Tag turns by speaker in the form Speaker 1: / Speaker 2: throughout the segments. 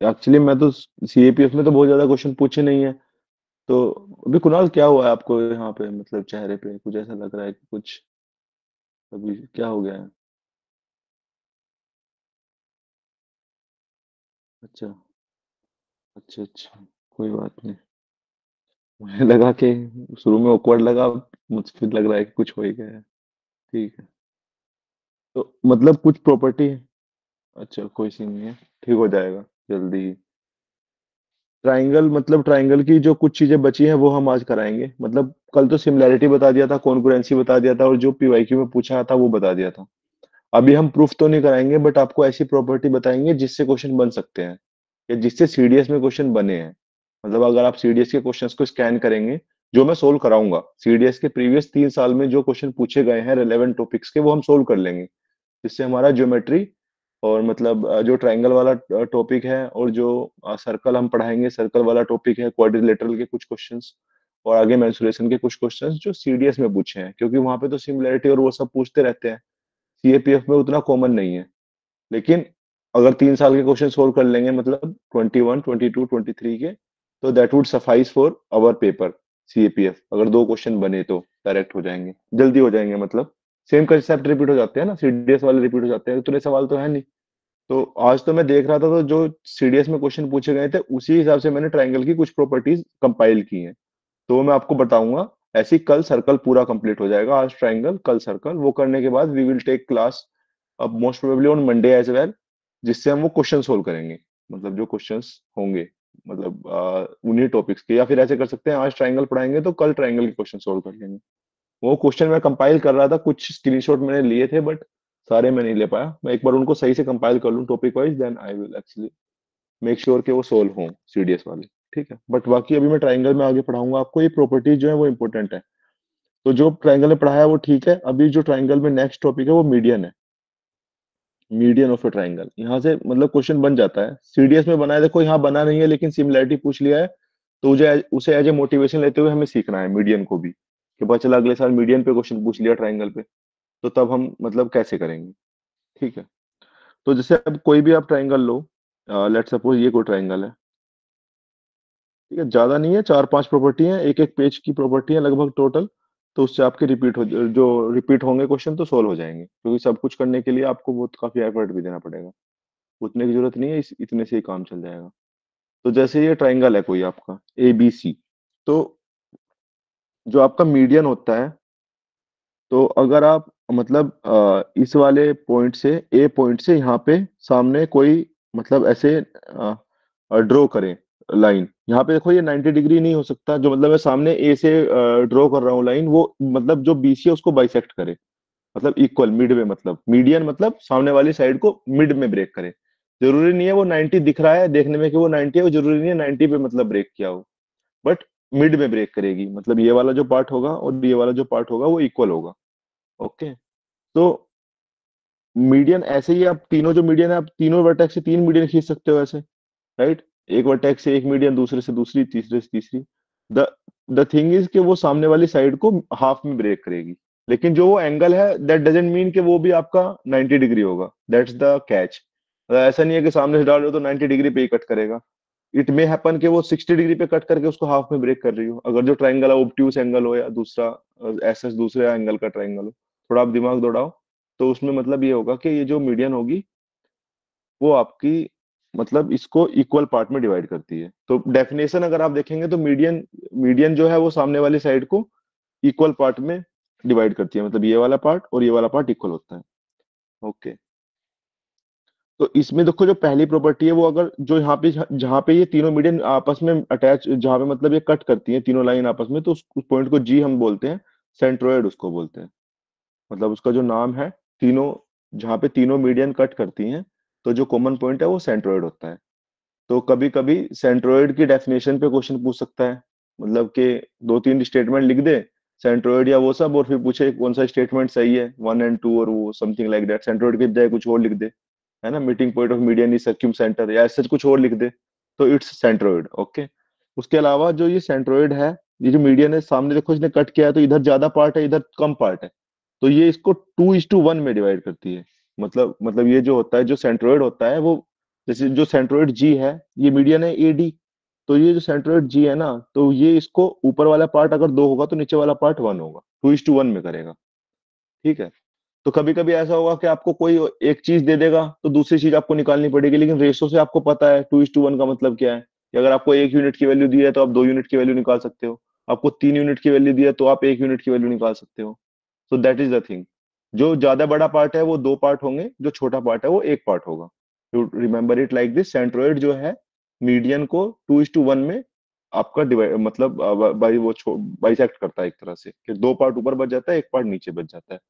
Speaker 1: Actually मैं तो CAPF में तो बहुत ज्यादा क्वेश्चन पूछे नहीं है। तो अभी कुणाल क्या हुआ है आपको यहाँ पे, मतलब चेहरे पे कुछ ऐसा लग रहा है कि कुछ अभी क्या हो गया है? अच्छा अच्छा अच्छा, कोई बात नहीं। मुझे लगा कि शुरू में awkward लगा, मुझे फिर लग रहा है कि कुछ हो ही गया है। ठीक है। तो मतलब कुछ प्रॉपर्टी। अच्छा कोई सीन नहीं है, ठीक हो जाएगा जल्दी ही। ट्राइंगल, मतलब ट्राइंगल की जो कुछ चीजें बची हैं वो हम आज कराएंगे। मतलब कल तो सिमिलैरिटी बता दिया था, कॉन्ग्रुएंसी बता दिया था, और जो पीवाईक्यू में पूछा था वो बता दिया था। अभी हम प्रूफ तो नहीं कराएंगे, बट आपको ऐसी प्रॉपर्टी बताएंगे जिससे क्वेश्चन बन सकते हैं, या जिससे सीडीएस में क्वेश्चन बने हैं। मतलब अगर आप सीडीएस के क्वेश्चंस को स्कैन करेंगे, जो मैं सोल्व कराऊंगा, सीडीएस के प्रीवियस 3 साल में जो क्वेश्चन पूछे गए हैं रेलेवेंट टॉपिक्स के, वो हम सोल्व कर लेंगे। जिससे हमारा ज्योमेट्री, और मतलब जो ट्राइंगल वाला टॉपिक है, और जो सर्कल हम पढ़ाएंगे, सर्कल वाला टॉपिक है, क्वाड्रिलेटरल के कुछ क्वेश्चंस, और आगे मेंसुरेशन के कुछ क्वेश्चंस जो सीडीएस में पूछे हैं, क्योंकि वहां पे तो सिमिलरिटी और वो सब पूछते रहते हैं। सीएपीएफ में उतना कॉमन नहीं है। लेकिन अगर 3 साल के क्वेश्चन सोल्व कर लेंगे, मतलब 21, 22, 23 के, तो that would suffice for our paper CAPF. अगर दो क्वेश्चन बने तो डायरेक्ट हो जाएंगे, जल्दी हो जाएंगे। मतलब सेम कंसेप्ट रिपीट हो जाते हैं ना, सीडीएस वाले रिपीट हो जाते हैं, इतने सवाल तो है नहीं। तो आज तो मैं देख रहा था, तो जो सीडीएस में क्वेश्चन पूछे गए थे उसी हिसाब से मैंने ट्राइंगल की कुछ प्रॉपर्टीज कंपाइल की हैं। तो वो मैं आपको बताऊंगा। ऐसे ही कल सर्कल पूरा कंप्लीट हो जाएगा, आज ट्राइंगल कल सर्कल। वो करने के बाद वी विल टेक क्लास अब most probably on Monday as well, जिससे हम वो क्वेश्चन सोल्व करेंगे। मतलब जो क्वेश्चंस होंगे, मतलब उन्हीं टॉपिक्स के, या फिर ऐसे कर सकते हैं, आज ट्राइंगल पढ़ाएंगे तो कल ट्राइंगल के क्वेश्चन सोल्व कर लेंगे। वो क्वेश्चन मैं कंपाइल कर रहा था, कुछ स्क्रीनशॉट मैंने लिए थे, बट सारे मैं नहीं ले पाया। मैं एक बार उनको सही से कंपाइल कर लूँ topic wise, then I will actually make sure कि वो सोल्व हों सीडीएस वाले। ठीक है, बट बाकी अभी मैं ट्राइंगल में आगे पढ़ाऊंगा आपको। ये प्रॉपर्टीज जो है वो इंपॉर्टेंट है। तो जो ट्राइंगल में पढ़ाया वो ठीक है। अभी जो ट्राइंगल में नेक्स्ट टॉपिक है वो मीडियन है। मीडियन ऑफ ए ट्राइंगल, यहाँ से मतलब क्वेश्चन बन जाता है। सीडीएस में बना है, देखो यहाँ बना नहीं है लेकिन सिमिलैरिटी पूछ लिया है। तो उसे एज ए मोटिवेशन लेते हुए हमें सीखना है मीडियन को भी, कि पता चला अगले साल मीडियन पे क्वेश्चन पूछ लिया ट्राइंगल पे, तो तब हम मतलब कैसे करेंगे। ठीक है। तो जैसे अब कोई भी आप ट्राइंगल लो, लेट सपोज ये कोई ट्राइंगल है। ठीक है, ज्यादा नहीं है, 4-5 प्रॉपर्टी है, एक एक पेज की प्रॉपर्टी है लगभग टोटल। तो उससे आपके रिपीट हो, जो रिपीट होंगे क्वेश्चन तो सोल्व हो जाएंगे, क्योंकि सब कुछ करने के लिए आपको बहुत काफी एफर्ट भी देना पड़ेगा। उतने की जरूरत नहीं है, इतने से ही काम चल जाएगा। तो जैसे ये ट्राइंगल है कोई आपका ए बी सी, तो जो आपका मीडियन होता है, तो अगर आप मतलब इस वाले पॉइंट से, ए पॉइंट से यहाँ पे सामने कोई मतलब ऐसे ड्रॉ करें लाइन। यहाँ पे देखो ये 90 डिग्री नहीं हो सकता, जो मतलब मैं सामने ए से ड्रॉ कर रहा हूँ लाइन, वो मतलब जो बीसी है उसको बाइसेक्ट करे। मतलब इक्वल मिड में, मतलब मीडियन मतलब सामने वाली साइड को मिड में ब्रेक करे। जरूरी नहीं है वो 90 दिख रहा है देखने में कि वो 90 है, वो जरूरी नहीं है 90 पे मतलब ब्रेक किया हो, बट मिड में ब्रेक करेगी। मतलब ये वाला जो पार्ट होगा और ये वाला जो पार्ट होगा वो इक्वल होगा। ओके। तो मीडियन ऐसे ही, आप तीनों जो मीडियन है, आप तीनों वर्टेक्स से 3 मीडियन खींच सकते हो ऐसे, राइट। एक वर्टेक्स से एक मीडियन, दूसरे से दूसरी, तीसरे से तीसरी। द द थिंग इज कि वो सामने वाली साइड को हाफ में ब्रेक करेगी। लेकिन जो वो एंगल है, दैट डजंट मीन कि वो भी आपका 90 डिग्री होगा। That's the catch. ऐसा नहीं है कि सामने से डाल रहे हो तो 90 डिग्री पे ही कट करेगा। इट मे हैपन कि वो 60 डिग्री पे कट करके उसको हाफ में ब्रेक कर रही हो, अगर जो ट्राइंगल है ऑब्ट्यूस एंगल हो, या दूसरा ऐसा दूसरे एंगल का ट्राइंगल हो। थोड़ा आप दिमाग दौड़ाओ, तो उसमें मतलब ये होगा कि ये जो मीडियन होगी वो आपकी, मतलब इसको इक्वल पार्ट में डिवाइड करती है। तो डेफिनेशन अगर आप देखेंगे तो मीडियन, मीडियन जो है वो सामने वाली साइड को इक्वल पार्ट में डिवाइड करती है। मतलब ये वाला पार्ट और ये वाला पार्ट इक्वल होता है। ओके। तो इसमें देखो जो पहली प्रॉपर्टी है, वो अगर जो यहाँ पे, जहाँ पे ये तीनों मीडियन आपस में अटैच, जहाँ पे मतलब ये कट करती हैं तीनों लाइन आपस में, तो उस पॉइंट को जी हम बोलते हैं। सेंट्रोइड उसको बोलते हैं। मतलब उसका जो नाम है, तीनों, जहाँ पे तीनों मीडियन कट करती हैं, तो जो कॉमन पॉइंट है वो सेंट्रोइड होता है। तो कभी कभी सेंट्रोइड की डेफिनेशन पे क्वेश्चन पूछ सकता है। मतलब कि 2-3 स्टेटमेंट लिख दे सेंट्रोइड या वो सब, और फिर पूछे कौन सा स्टेटमेंट सही है, 1 और 2, और वो समथिंग लाइक दैट। सेंट्रोइड की बजाय कुछ और लिख दे, है ना, meeting point of median is circumcentre, या ऐसा कुछ और लिख दे, तो इट्स सेंट्रोइड। ओके। उसके अलावा जो ये सेंट्रोइड है, ये जो मीडियन है, सामने देखो इसने कट किया है, तो इधर ज्यादा पार्ट है इधर कम पार्ट है, तो ये इसको 2:1 में डिवाइड करती है। मतलब ये जो होता है, जो सेंट्रोइड होता है वो जैसे जो सेंट्रोइड जी है, ये मीडियन है एडी, तो ये जो सेंट्रोइड जी है ना, तो ये इसको ऊपर वाला पार्ट अगर 2 होगा तो नीचे वाला पार्ट 1 होगा, 2:1 में करेगा। ठीक है। तो कभी कभी ऐसा होगा कि आपको कोई एक चीज दे देगा तो दूसरी चीज आपको निकालनी पड़ेगी, लेकिन रेशो से आपको पता है 2:1 का मतलब क्या है, कि अगर आपको 1 यूनिट की वैल्यू दी है तो आप 2 यूनिट की वैल्यू निकाल सकते हो, आपको 3 यूनिट की वैल्यू दी है तो आप 1 यूनिट की वैल्यू निकाल सकते हो। So that is the thing. जो ज्यादा बड़ा पार्ट है वो 2 पार्ट होंगे, जो छोटा पार्ट है वो 1 पार्ट होगा। To remember it like this, centroid जो है मीडियन को 2:1 में आपका डिवाइड मतलब बाई वो बाइसेक्ट करता है एक तरह से, कि 2 पार्ट ऊपर बच जाता है, 1 पार्ट नीचे बच जाता है।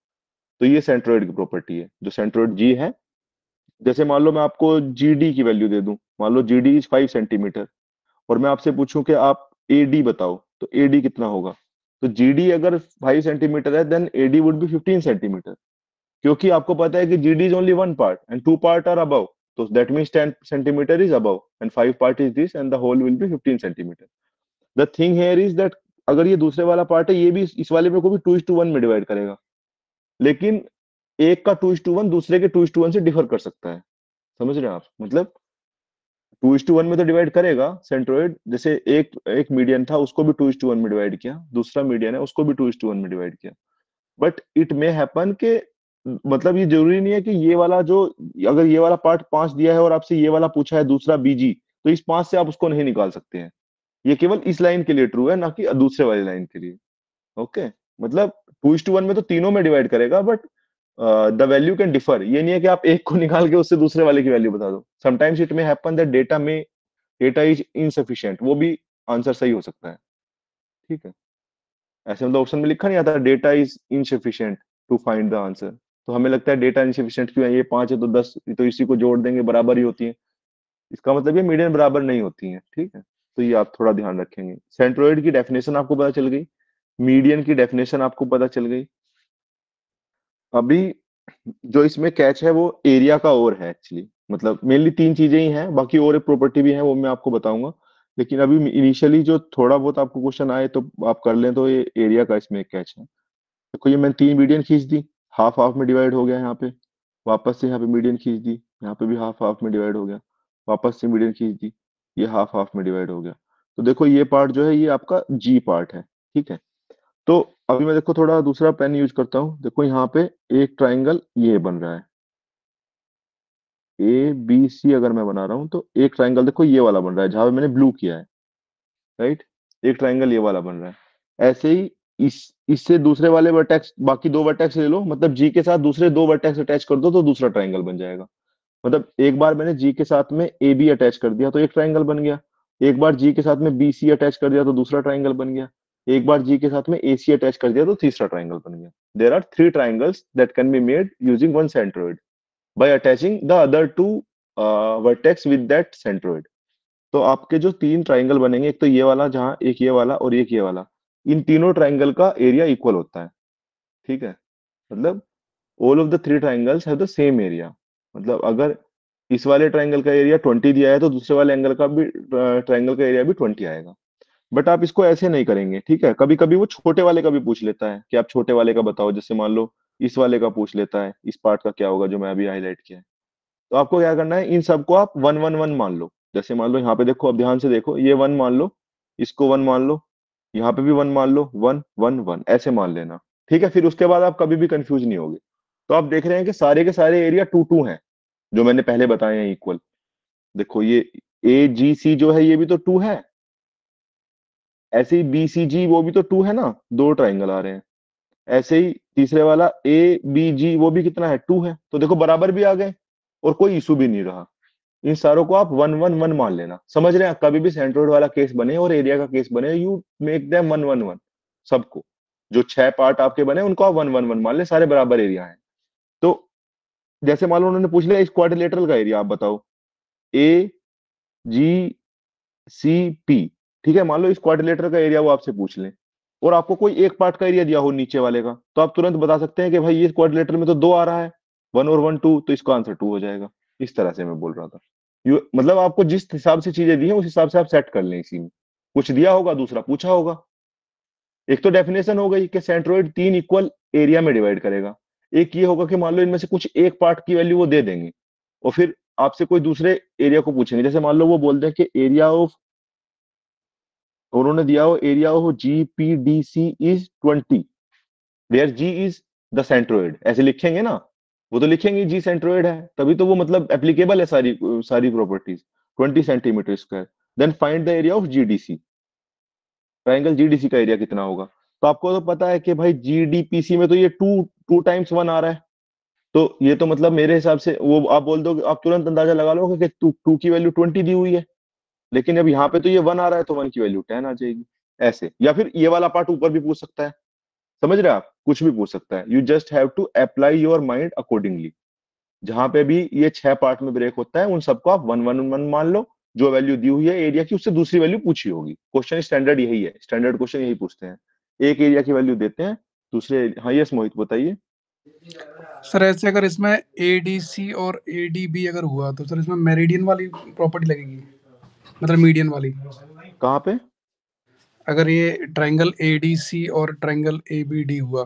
Speaker 1: तो ये सेंट्रोइड की प्रॉपर्टी है, जो सेंट्रोइड जी है। जैसे मान लो मैं आपको जीडी की वैल्यू दे दूं, मान लो जीडी इज 5 सेंटीमीटर, और मैं आपसे पूछूं कि आप एडी बताओ, तो एडी कितना होगा। तो जीडी अगर 5 सेंटीमीटर है, then AD would be 15 centimetre, क्योंकि आपको पता है कि GD is only 1 part and 2 part are above, तो that means 10 centimetre is above and 5 part is this and the whole will be 15 centimetre. The thing here is that अगर ये दूसरे वाला पार्ट है, ये भी इस वाले में को भी 2:1 में डिवाइड करेगा, लेकिन एक का 2:1 दूसरे के 2:1 से डिफर कर सकता है। समझ रहे हैं आप, मतलब 2:1 में तो डिवाइड करेगा सेंट्रोइड, जैसे एक एक मीडियन था उसको भी 2:1 में डिवाइड किया, दूसरा मीडियन है उसको भी 2:1 में डिवाइड किया। बट इट मे हैपन के, मतलब ये जरूरी नहीं है कि ये वाला जो, अगर ये वाला पार्ट 5 दिया है और आपसे ये वाला पूछा है दूसरा बीजी, तो इस 5 से आप उसको नहीं निकाल सकते हैं। ये केवल इस लाइन के लिए ट्रू है, ना कि दूसरे वाली लाइन के लिए। ओके। मतलब 2:1 में तो तीनों में डिवाइड करेगा, but the value can differ. ये नहीं है कि आप एक को निकाल के उससे दूसरे वाले की वैल्यू बता दो। Sometimes it may happen that data is insufficient, वो भी आंसर सही हो सकता है। ठीक है। ऐसे मतलब ऑप्शन में लिखा नहीं आता data is insufficient to find the answer, तो हमें लगता है डेटा इनसफिशिएंट क्यों है, ये 5 है तो 10, तो इसी को जोड़ देंगे बराबर ही होती है। इसका मतलब ये मीडियन बराबर नहीं होती है। ठीक है। तो ये आप थोड़ा ध्यान रखेंगे। सेंट्रोइड की डेफिनेशन आपको पता चल गई, मीडियन की डेफिनेशन आपको पता चल गई। अभी जो इसमें कैच है वो एरिया का और है एक्चुअली, मतलब मेनली 3 चीजें ही हैं, बाकी और एक प्रॉपर्टी भी है वो मैं आपको बताऊंगा। लेकिन अभी इनिशियली जो थोड़ा बहुत आपको क्वेश्चन आए तो आप कर लें, तो ये एरिया का इसमें एक कैच है। देखो ये मैंने 3 मीडियन खींच दी, हाफ हाफ में डिवाइड हो गया यहाँ पे, वापस से यहाँ पे मीडियन खींच दी, यहाँ पे भी हाफ हाफ में डिवाइड हो गया, वापस से मीडियन खींच दी, ये हाफ हाफ में डिवाइड हो गया। तो देखो ये पार्ट जो है ये आपका जी पार्ट है। ठीक है। तो अभी मैं देखो थोड़ा दूसरा पेन यूज करता हूँ, देखो यहाँ पे एक ट्राइंगल ये बन रहा है, ए बी सी अगर मैं बना रहा हूँ, तो एक ट्राइंगल देखो ये वाला बन रहा है जहां पे मैंने ब्लू किया है, राइट। एक ट्राइंगल ये वाला बन रहा है। ऐसे ही इस इससे दूसरे वाले वर्टेक्स, बाकी 2 वर्टेक्स ले लो, मतलब जी के साथ दूसरे 2 वर्टेक्स अटैच कर दो तो दूसरा ट्राइंगल बन जाएगा। मतलब एक बार मैंने जी के साथ में ए बी अटैच कर दिया तो एक ट्राइंगल बन गया, एक बार जी के साथ में बी सी अटैच कर दिया तो दूसरा ट्राइंगल बन गया, एक बार जी के साथ में ए सी अटैच कर दिया तो तीसरा ट्राइंगल बन गया। There are 3 triangles that can be made using one centroid by attaching the other 2 vertex with that centroid. तो आपके जो 3 ट्राइंगल बनेंगे, एक तो ये वाला जहाँ, एक ये वाला और एक ये वाला, इन तीनों ट्राइंगल का एरिया इक्वल होता है। ठीक है। मतलब all of the 3 triangles have the same area. मतलब अगर इस वाले ट्राइंगल का एरिया 20 दिया है तो दूसरे वाले एंगल का भी ट्राइंगल का एरिया भी 20 आएगा। बट आप इसको ऐसे नहीं करेंगे। ठीक है। कभी कभी वो छोटे वाले का भी पूछ लेता है कि आप छोटे वाले का बताओ, जैसे मान लो इस वाले का पूछ लेता है, इस पार्ट का क्या होगा जो मैं अभी हाईलाइट किया है। तो आपको क्या करना है, इन सबको आप 1 1 1 मान लो। जैसे मान लो यहाँ पे देखो, अब ध्यान से देखो, ये 1 मान लो, इसको 1 मान लो, यहाँ पे भी 1 मान लो, 1 1 1 ऐसे मान लेना। ठीक है। फिर उसके बाद आप कभी भी कंफ्यूज नहीं होगे। तो आप देख रहे हैं कि सारे के सारे एरिया 2 2 हैं, जो मैंने पहले बताए हैं इक्वल। देखो ये ए जी सी जो है ये भी तो 2 है, ऐसे ही बी सी जी वो भी तो 2 है ना, 2 ट्राइंगल आ रहे हैं। ऐसे ही तीसरे वाला ए बी जी वो भी कितना है, 2 है। तो देखो बराबर भी आ गए और कोई इशू भी नहीं रहा। इन सारों को आप 1 1 1 मान लेना। समझ रहे हैं, कभी भी सेंट्रोइड वाला केस बने और एरिया का केस बने, यू मेक देम 1 1 1। सबको, जो 6 पार्ट आपके बने उनको आप 1 1 1 मान ले, सारे बराबर एरिया है। तो जैसे मान लो उन्होंने पूछ लिया इस क्वाड्रिलेटरल का एरिया आप बताओ, ए जी सी पी। ठीक है। मान लो इस क्वाड्रिलेटरल का एरिया वो आपसे पूछ लें, और आपको कोई एक पार्ट का एरिया दिया हो नीचे वाले का, तो आप तुरंत बता सकते हैं कि भाई ये क्वाड्रिलेटरल में तो 2 आ रहा है, 1 और 1 2, तो इसका आंसर 2 हो जाएगा। इस तरह से मैं बोल रहा था। मतलब आपको जिस हिसाब से चीजें दी हैं उस हिसाब से आप सेट कर लें। इसी में कुछ दिया होगा, दूसरा पूछा होगा। एक तो डेफिनेशन हो गई कि सेंट्रोइड 3 इक्वल एरिया में डिवाइड करेगा। एक ये होगा कि मान लो इनमें से कुछ एक पार्ट की वैल्यू वो दे देंगे, और फिर आपसे कोई दूसरे एरिया को पूछेंगे, जैसे मान लो वो बोल दें कि एरिया ऑफ, उन्होंने दिया हो area of GPDC is 20, where G is the centroid, ऐसे लिखेंगे ना, वो तो लिखेंगे जी सेंट्रोइड है, तभी तो वो मतलब एप्लीकेबल है सारी सारी properties. 20 centimetre square, then find the area of GDC, triangle GDC का एरिया कितना होगा। तो आपको तो पता है कि भाई GDPC में तो ये टू टू टाइम्स वन आ रहा है, तो ये तो मतलब मेरे हिसाब से वो आप बोल दो, आप तुरंत अंदाजा लगा लोगे कि टू टू की वैल्यू 20 दी हुई है, लेकिन अब यहाँ पे तो ये वन आ रहा है तो वन की वैल्यू 10 आ जाएगी। ऐसे, या फिर ये वाला पार्ट ऊपर भी पूछ सकता है, समझ रहे हैं आप, कुछ भी पूछ सकता है, you just have to apply your mind accordingly. जहां पे भी ये 6 पार्ट में ब्रेक होता है उन सबको आप वन वन वन मान लो, जो वैल्यू दी हुई है एरिया की उससे दूसरी वैल्यू पूछी होगी। क्वेश्चन स्टैंडर्ड यही है, स्टैंडर्ड क्वेश्चन यही पूछते हैं, एक एरिया की वैल्यू देते हैं दूसरे। हाँ यस मोहित बताइए।
Speaker 2: सर ऐसे अगर इसमें ADC और ADB अगर हुआ तो सर इसमें मेरिडियन वाली प्रॉपर्टी लगेगी, मतलब मीडियन वाली।
Speaker 1: कहाँ पे?
Speaker 2: अगर ये ट्रायंगल ADC और ट्रायंगल ABD हुआ,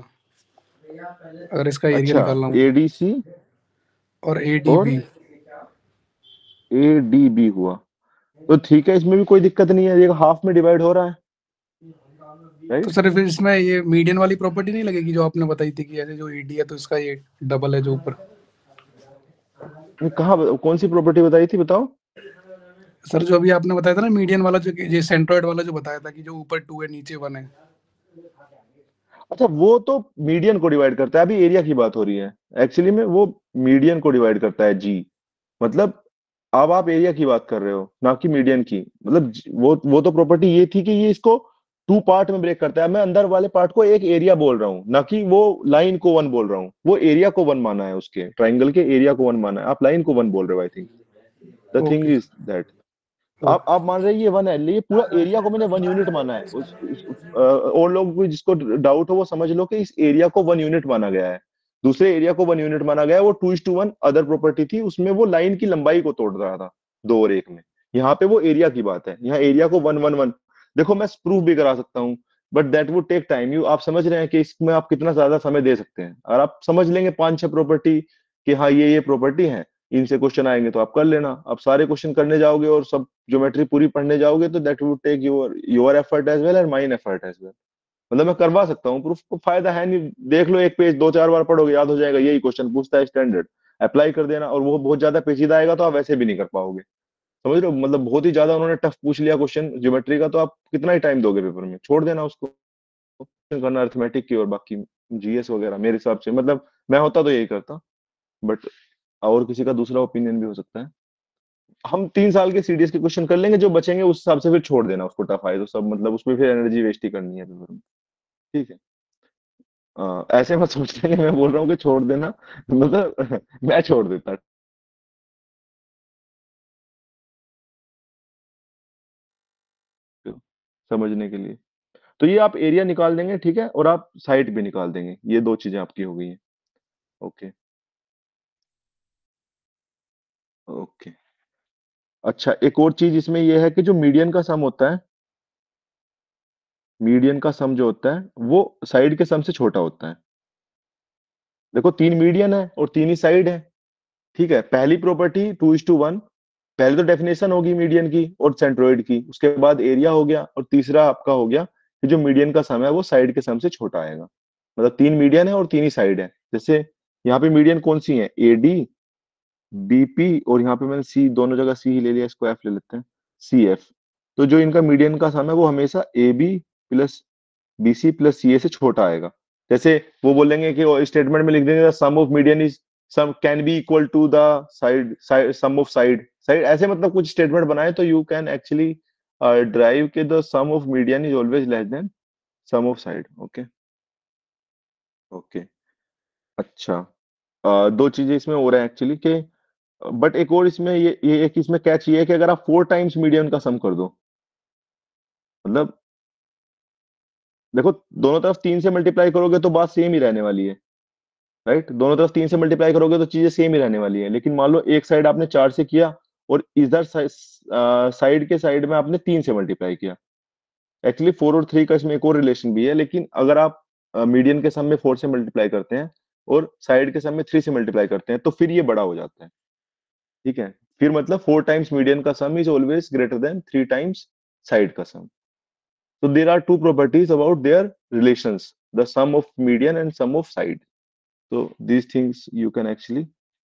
Speaker 2: अगर इसका एरिया
Speaker 1: अच्छा,
Speaker 2: निकालना हो,
Speaker 1: ADC
Speaker 2: और
Speaker 1: और
Speaker 2: ADB।
Speaker 1: ADB हुआ, तो ठीक है, इसमें भी कोई दिक्कत नहीं है, ये हाफ में डिवाइड हो रहा है,
Speaker 2: तो
Speaker 1: राइट।
Speaker 2: सर फिर इसमें ये मीडियन वाली प्रॉपर्टी नहीं लगेगी जो आपने बताई थी कि ऐसे जो AD है तो इसका ये डबल है जो ऊपर।
Speaker 1: कहाँ, कौन सी प्रॉपर्टी बताई थी बताओ।
Speaker 2: सर जो अभी आपने बताया था ना मीडियन वाला, जो ये सेंट्रोइड वाला जो बताया था कि जो ऊपर 2 है नीचे 1 है।
Speaker 1: अच्छा, वो तो मीडियन को डिवाइड करता है, अभी एरिया की बात हो रही है, एक्चुअली में वो मीडियन को डिवाइड करता है जी, मतलब अब आप एरिया की बात कर रहे हो ना कि मीडियन की, मतलब वो तो प्रॉपर्टी ये थी कि ये इसको 2 पार्ट में ब्रेक करता है, मैं अंदर वाले पार्ट को एक एरिया बोल रहा हूँ ना कि वो लाइन को वन बोल रहा हूँ, वो एरिया को वन माना है, उसके ट्राइंगल के एरिया को वन माना है, आप लाइन को वन बोल रहे हो, I think the thing
Speaker 2: okay.
Speaker 1: Is that. आप मान रहे हैं ये वन है, ये पूरा एरिया को मैंने वन यूनिट माना है, और लोग को जिसको डाउट हो वो समझ लो कि इस एरिया को वन यूनिट माना गया है, दूसरे एरिया को वन यूनिट माना गया है, वो 2:1 अदर प्रॉपर्टी थी, उसमें वो लाइन की लंबाई को तोड़ रहा था, 2 और 1 में। यहाँ पे वो एरिया की बात है, यहाँ एरिया को वन वन वन, देखो मैं प्रूफ भी करा सकता हूँ, but that would take time, you आप समझ रहे हैं कि इसमें आप कितना ज्यादा समय दे सकते हैं, अगर आप समझ लेंगे 5-6 प्रॉपर्टी कि हाँ ये प्रॉपर्टी है, इनसे क्वेश्चन आएंगे तो आप कर लेना, अब सारे क्वेश्चन करने जाओगे और सब ज्योमेट्री पूरी पढ़ने जाओगे तो that would take your effort as well and mine effort as well. मतलब मैं करवा सकता हूँ प्रूफ, को फायदा है नहीं, देख लो एक पेज 2-4 बार पढ़ोगे याद हो जाएगा, यही क्वेश्चन पूछता है स्टैंडर्ड, अप्लाई कर देना, और वो बहुत ज्यादा पेचीदा आएगा तो आप वैसे भी नहीं कर पाओगे, समझ रहे हो, मतलब बहुत ही ज्यादा उन्होंने टफ पूछ लिया क्वेश्चन ज्योमेट्री का, तो आप कितना ही टाइम दोगे पेपर में, छोड़ देना उसको, करना अर्थमेटिक की और बाकी GS वगैरह, मेरे हिसाब से मतलब मैं होता तो यही करता, बट और किसी का दूसरा ओपिनियन भी हो सकता है। हम 3 साल के CDS के क्वेश्चन कर लेंगे, जो बचेंगे उस हिसाब से फिर छोड़ देना उसको, टफ आए तो सब, मतलब उसमें फिर एनर्जी वेस्ट ही करनी है पेपर में, ठीक है। ऐसे मत सोचते कि मैं बोल रहा हूँ कि छोड़ देना, मतलब मैं छोड़ देता समझने के लिए। तो ये आप एरिया निकाल देंगे, ठीक है, और आप साइड भी निकाल देंगे, ये 2 चीजें आपकी हो गई हैं। ओके। ओके। अच्छा, एक और चीज इसमें ये है कि जो मीडियन का सम होता है, मीडियन का सम जो होता है वो साइड के सम से छोटा होता है। देखो 3 मीडियन है और 3 ही साइड है, ठीक है, पहली प्रॉपर्टी 2:1, पहले तो डेफिनेशन होगी मीडियन की और सेंट्रोइड की, उसके बाद एरिया हो गया, और तीसरा आपका हो गया कि जो मीडियन का सम है वो साइड के सम से छोटा आएगा, मतलब 3 मीडियन है और 3 ही साइड है। जैसे यहाँ पे मीडियन कौन सी है, AD BP, और यहाँ पे मैंने सी, दोनों जगह सी ही ले लिया, इसको एफ ले लेते हैं, CF। तो जो इनका मीडियन का सम है वो हमेशा AB+BC+CA से छोटा आएगा। जैसे वो बोलेंगे कि स्टेटमेंट में लिख देंगे sum of median is sum can be equal to the side sum of side side, ऐसे मतलब कुछ स्टेटमेंट बनाए तो यू कैन एक्चुअली ड्राइव के the sum of median is always less than sum of side. Okay. Okay. अच्छा, 2 चीजें इसमें हो रहा है एक्चुअली कि, बट एक और इसमें ये एक इसमें कैच ये है कि अगर आप 4 टाइम्स मीडियन का सम कर दो, मतलब देखो दोनों तरफ 3 से मल्टीप्लाई करोगे तो बात सेम ही रहने वाली है, राइट, दोनों तरफ 3 से मल्टीप्लाई करोगे तो चीजें सेम ही रहने वाली है, लेकिन मान लो एक साइड आपने 4 से किया और इधर साइड के साइड में आपने 3 से मल्टीप्लाई किया, एक्चुअली 4 और 3 का इसमें एक और रिलेशन भी है, लेकिन अगर आप मीडियन के सम में 4 से मल्टीप्लाई करते हैं और साइड के सम में 3 से मल्टीप्लाई करते हैं तो फिर ये बड़ा हो जाता है, ठीक है, फिर मतलब 4 टाइम्स मीडियन का सम is always greater then 3 times side का सम. So there are two properties about their relations, the sum of median and sum of side. So these things you can actually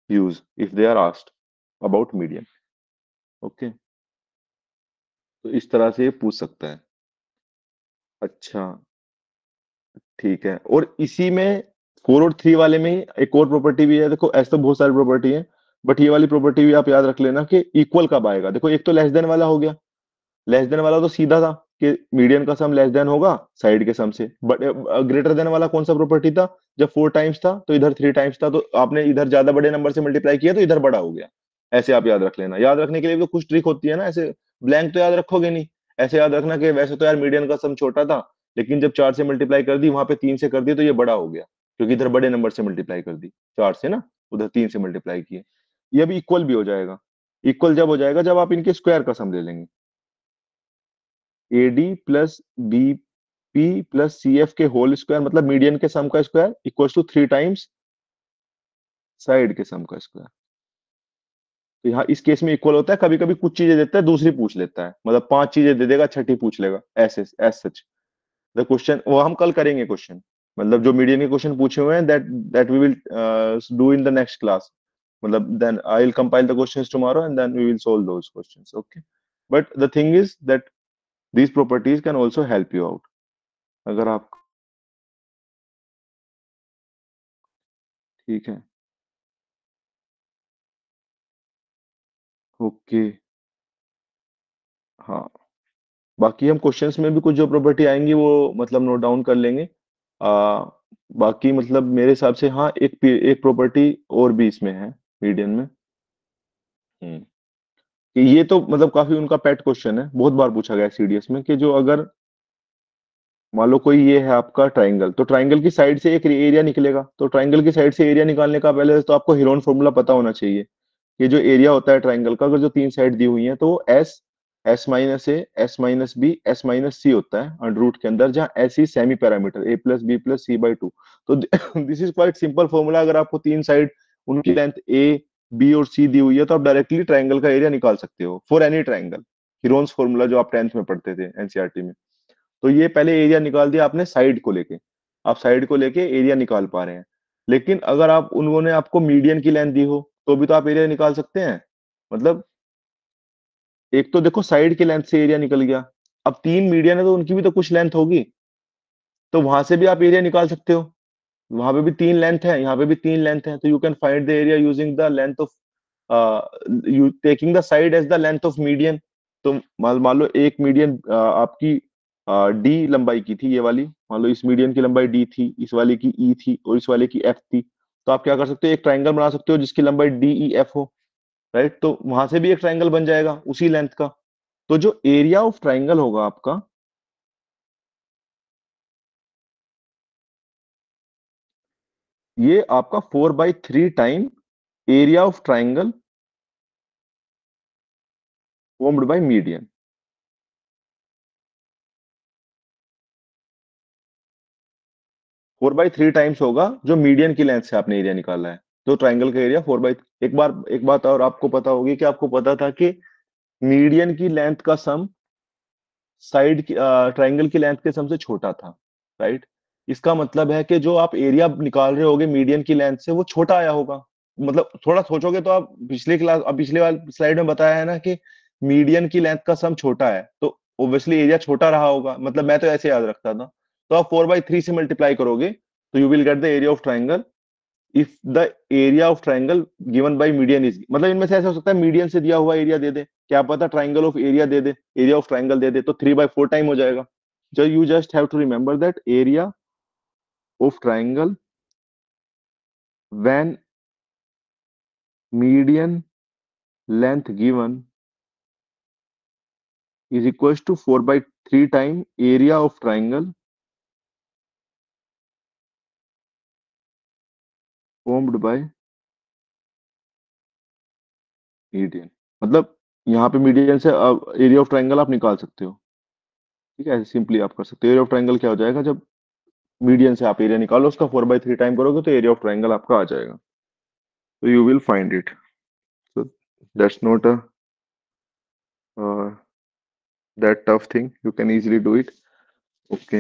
Speaker 1: use if they are asked about median. Okay. तो इस तरह से ये पूछ सकता है. अच्छा, ठीक है. और इसी में 4 और 3 वाले में ही एक और प्रॉपर्टी भी है. देखो ऐसे तो बहुत सारी प्रॉपर्टी है, बट ये वाली प्रॉपर्टी भी आप याद रख लेना कि इक्वल कब आएगा. देखो एक तो लेस देन वाला हो गया. लेस देन वाला तो सीधा था कि मीडियन का सम लेस देन होगा साइड के सम से. बट ग्रेटर देन वाला कौन सा प्रॉपर्टी था? जब 4 टाइम्स था तो इधर 3 टाइम्स था, तो आपने इधर ज्यादा बड़े नंबर से मल्टीप्लाई किया तो इधर बड़ा हो गया. ऐसे आप याद रख लेना. याद रखने के लिए भी तो कुछ ट्रिक होती है ना, ऐसे ब्लैंक तो याद रखोगे नहीं. ऐसे याद रखना कि वैसे तो यार मीडियन का सम छोटा था, लेकिन जब 4 से मल्टीप्लाई कर दी, वहां पे 3 से कर दी, तो ये बड़ा हो गया, क्योंकि इधर बड़े नंबर से मल्टीप्लाई कर दी 4 से ना, उधर 3 से मल्टीप्लाई किए. ये भी इक्वल भी हो जाएगा. इक्वल जब हो जाएगा जब आप इनके स्क्वायर का सम ले लेंगे. AD plus BP plus CF के होल स्क्वायर, मतलब मीडियन के सम का square, equals to 3 times side के सम का स्क्वायर. तो यहाँ इस केस में इक्वल होता है. कभी कभी कुछ चीजें देता है, दूसरी पूछ लेता है, मतलब 5 चीजें दे देगा, छठी पूछ लेगा, ऐसे एज सच. द क्वेश्चन वो हम कल करेंगे क्वेश्चन, मतलब जो मीडियन के क्वेश्चन पूछे हुए हैं, that that we will do in the next class. मतलब then I will compile the questions tomorrow and then we will solve those questions. Okay. But the thing is that these properties can also help you out. अगर आप, ठीक है, okay, हाँ. बाकी हम questions में भी कुछ जो प्रॉपर्टी आएंगी वो मतलब नोट डाउन कर लेंगे. आ, बाकी मतलब मेरे हिसाब से हाँ, एक प्रॉपर्टी और भी इसमें है मीडियन में. हम्म. कि ये तो मतलब काफी उनका पेट क्वेश्चन है, बहुत बार पूछा गया है सीडीएस में, कि जो अगर मान लो कोई ये है आपका ट्राइंगल, तो ट्राइंगल की साइड से एक एरिया निकलेगा, तो ट्राइंगल की साइड से एरिया निकालने का पहले तो आपको हेरोन फॉर्मूला पता होना चाहिए. ये जो एरिया होता है ट्राइंगल का, अगर जो 3 साइड दी हुई है, तो वो S, S-A, S-B, S-C होता है अंडर रूट के अंदर, जहाँ S is semi parameter, A+B+C/2. तो this is quite simple formula. अगर आपको 3 साइड उनकी लेंथ A, B और C दी हुई है, तो आप डायरेक्टली ट्राइंगल का एरिया निकाल सकते हो for any triangle. Heron's formula जो आप 10th में पढ़ते थे एनसीईआरटी में. तो ये पहले एरिया निकाल दिया आपने साइड को लेके. आप साइड को लेके एरिया निकाल पा रहे हैं. लेकिन अगर आप उन्होंने आपको मीडियन की लेंथ दी हो, तो भी तो आप एरिया निकाल सकते हैं. मतलब एक तो देखो साइड के लेंथ से एरिया निकल गया, अब 3 मीडियन है तो उनकी भी तो कुछ लेंथ होगी, तो वहां से भी आप एरिया निकाल सकते हो. वहां पे भी 3 लेंथ है, यहाँ पे भी 3 लेंथ है, तो you can find the area using the length of, you taking the side as the length of median. तो मान लो एक मीडियन आपकी डी लंबाई की थी, ये वाली. मान लो इस मीडियन की लंबाई डी थी, इस वाले की ई थी और इस वाले की एफ थी. तो आप क्या कर सकते हो, एक ट्राइंगल बना सकते हो जिसकी लंबाई डी ई एफ हो. राइट, तो वहां से भी एक ट्राइंगल बन जाएगा उसी लेंथ का. तो जो एरिया ऑफ ट्राइंगल होगा आपका, ये आपका 4/3 time area of triangle formed by median. 4/3 times होगा जो मीडियन की लेंथ से आपने एरिया निकाला है. तो ट्राइंगल का एरिया 4 बाई, एक बात और आपको पता होगी कि आपको पता था कि मीडियन की लेंथ का सम साइड की ट्राइंगल की लेंथ के सम से छोटा था. राइट. इसका मतलब है कि जो आप एरिया निकाल रहे होगे मीडियन की लेंथ से, वो छोटा आया होगा. मतलब थोड़ा सोचोगे तो आप पिछले क्लास, अब पिछले वाले स्लाइड में बताया है ना कि मीडियन की लेंथ का सम छोटा है, तो ऑब्वियसली एरिया छोटा रहा होगा. मतलब मैं तो ऐसे याद रखता था. तो आप 4/3 से मल्टीप्लाई करोगे, तो you will get the area of triangle if the area of triangle given by median is, मतलब इनमें से ऐसा हो सकता है मीडियन से दिया हुआ एरिया दे दे, क्या पता ट्राइंगल ऑफ एरिया दे दे, एरिया ऑफ ट्राइंगल दे दे, तो 3/4 टाइम हो जाएगा. जो you just have to remember that area of triangle when median length given is equals to 4/3 time area of triangle formed by median. मतलब यहाँ पे मीडियन से एरिया ऑफ ट्राइंगल आप निकाल सकते हो. ठीक है, सिंपली आप कर सकते हो. एरिया ऑफ ट्राइंगल क्या हो जाएगा, जब मीडियन से आप एरिया निकालो, उसका 4/3 टाइम करोगे, तो एरिया ऑफ ट्राइंगल आपका आ जाएगा. तो you will find it. That's not a that tough thing, you can easily do it. Okay,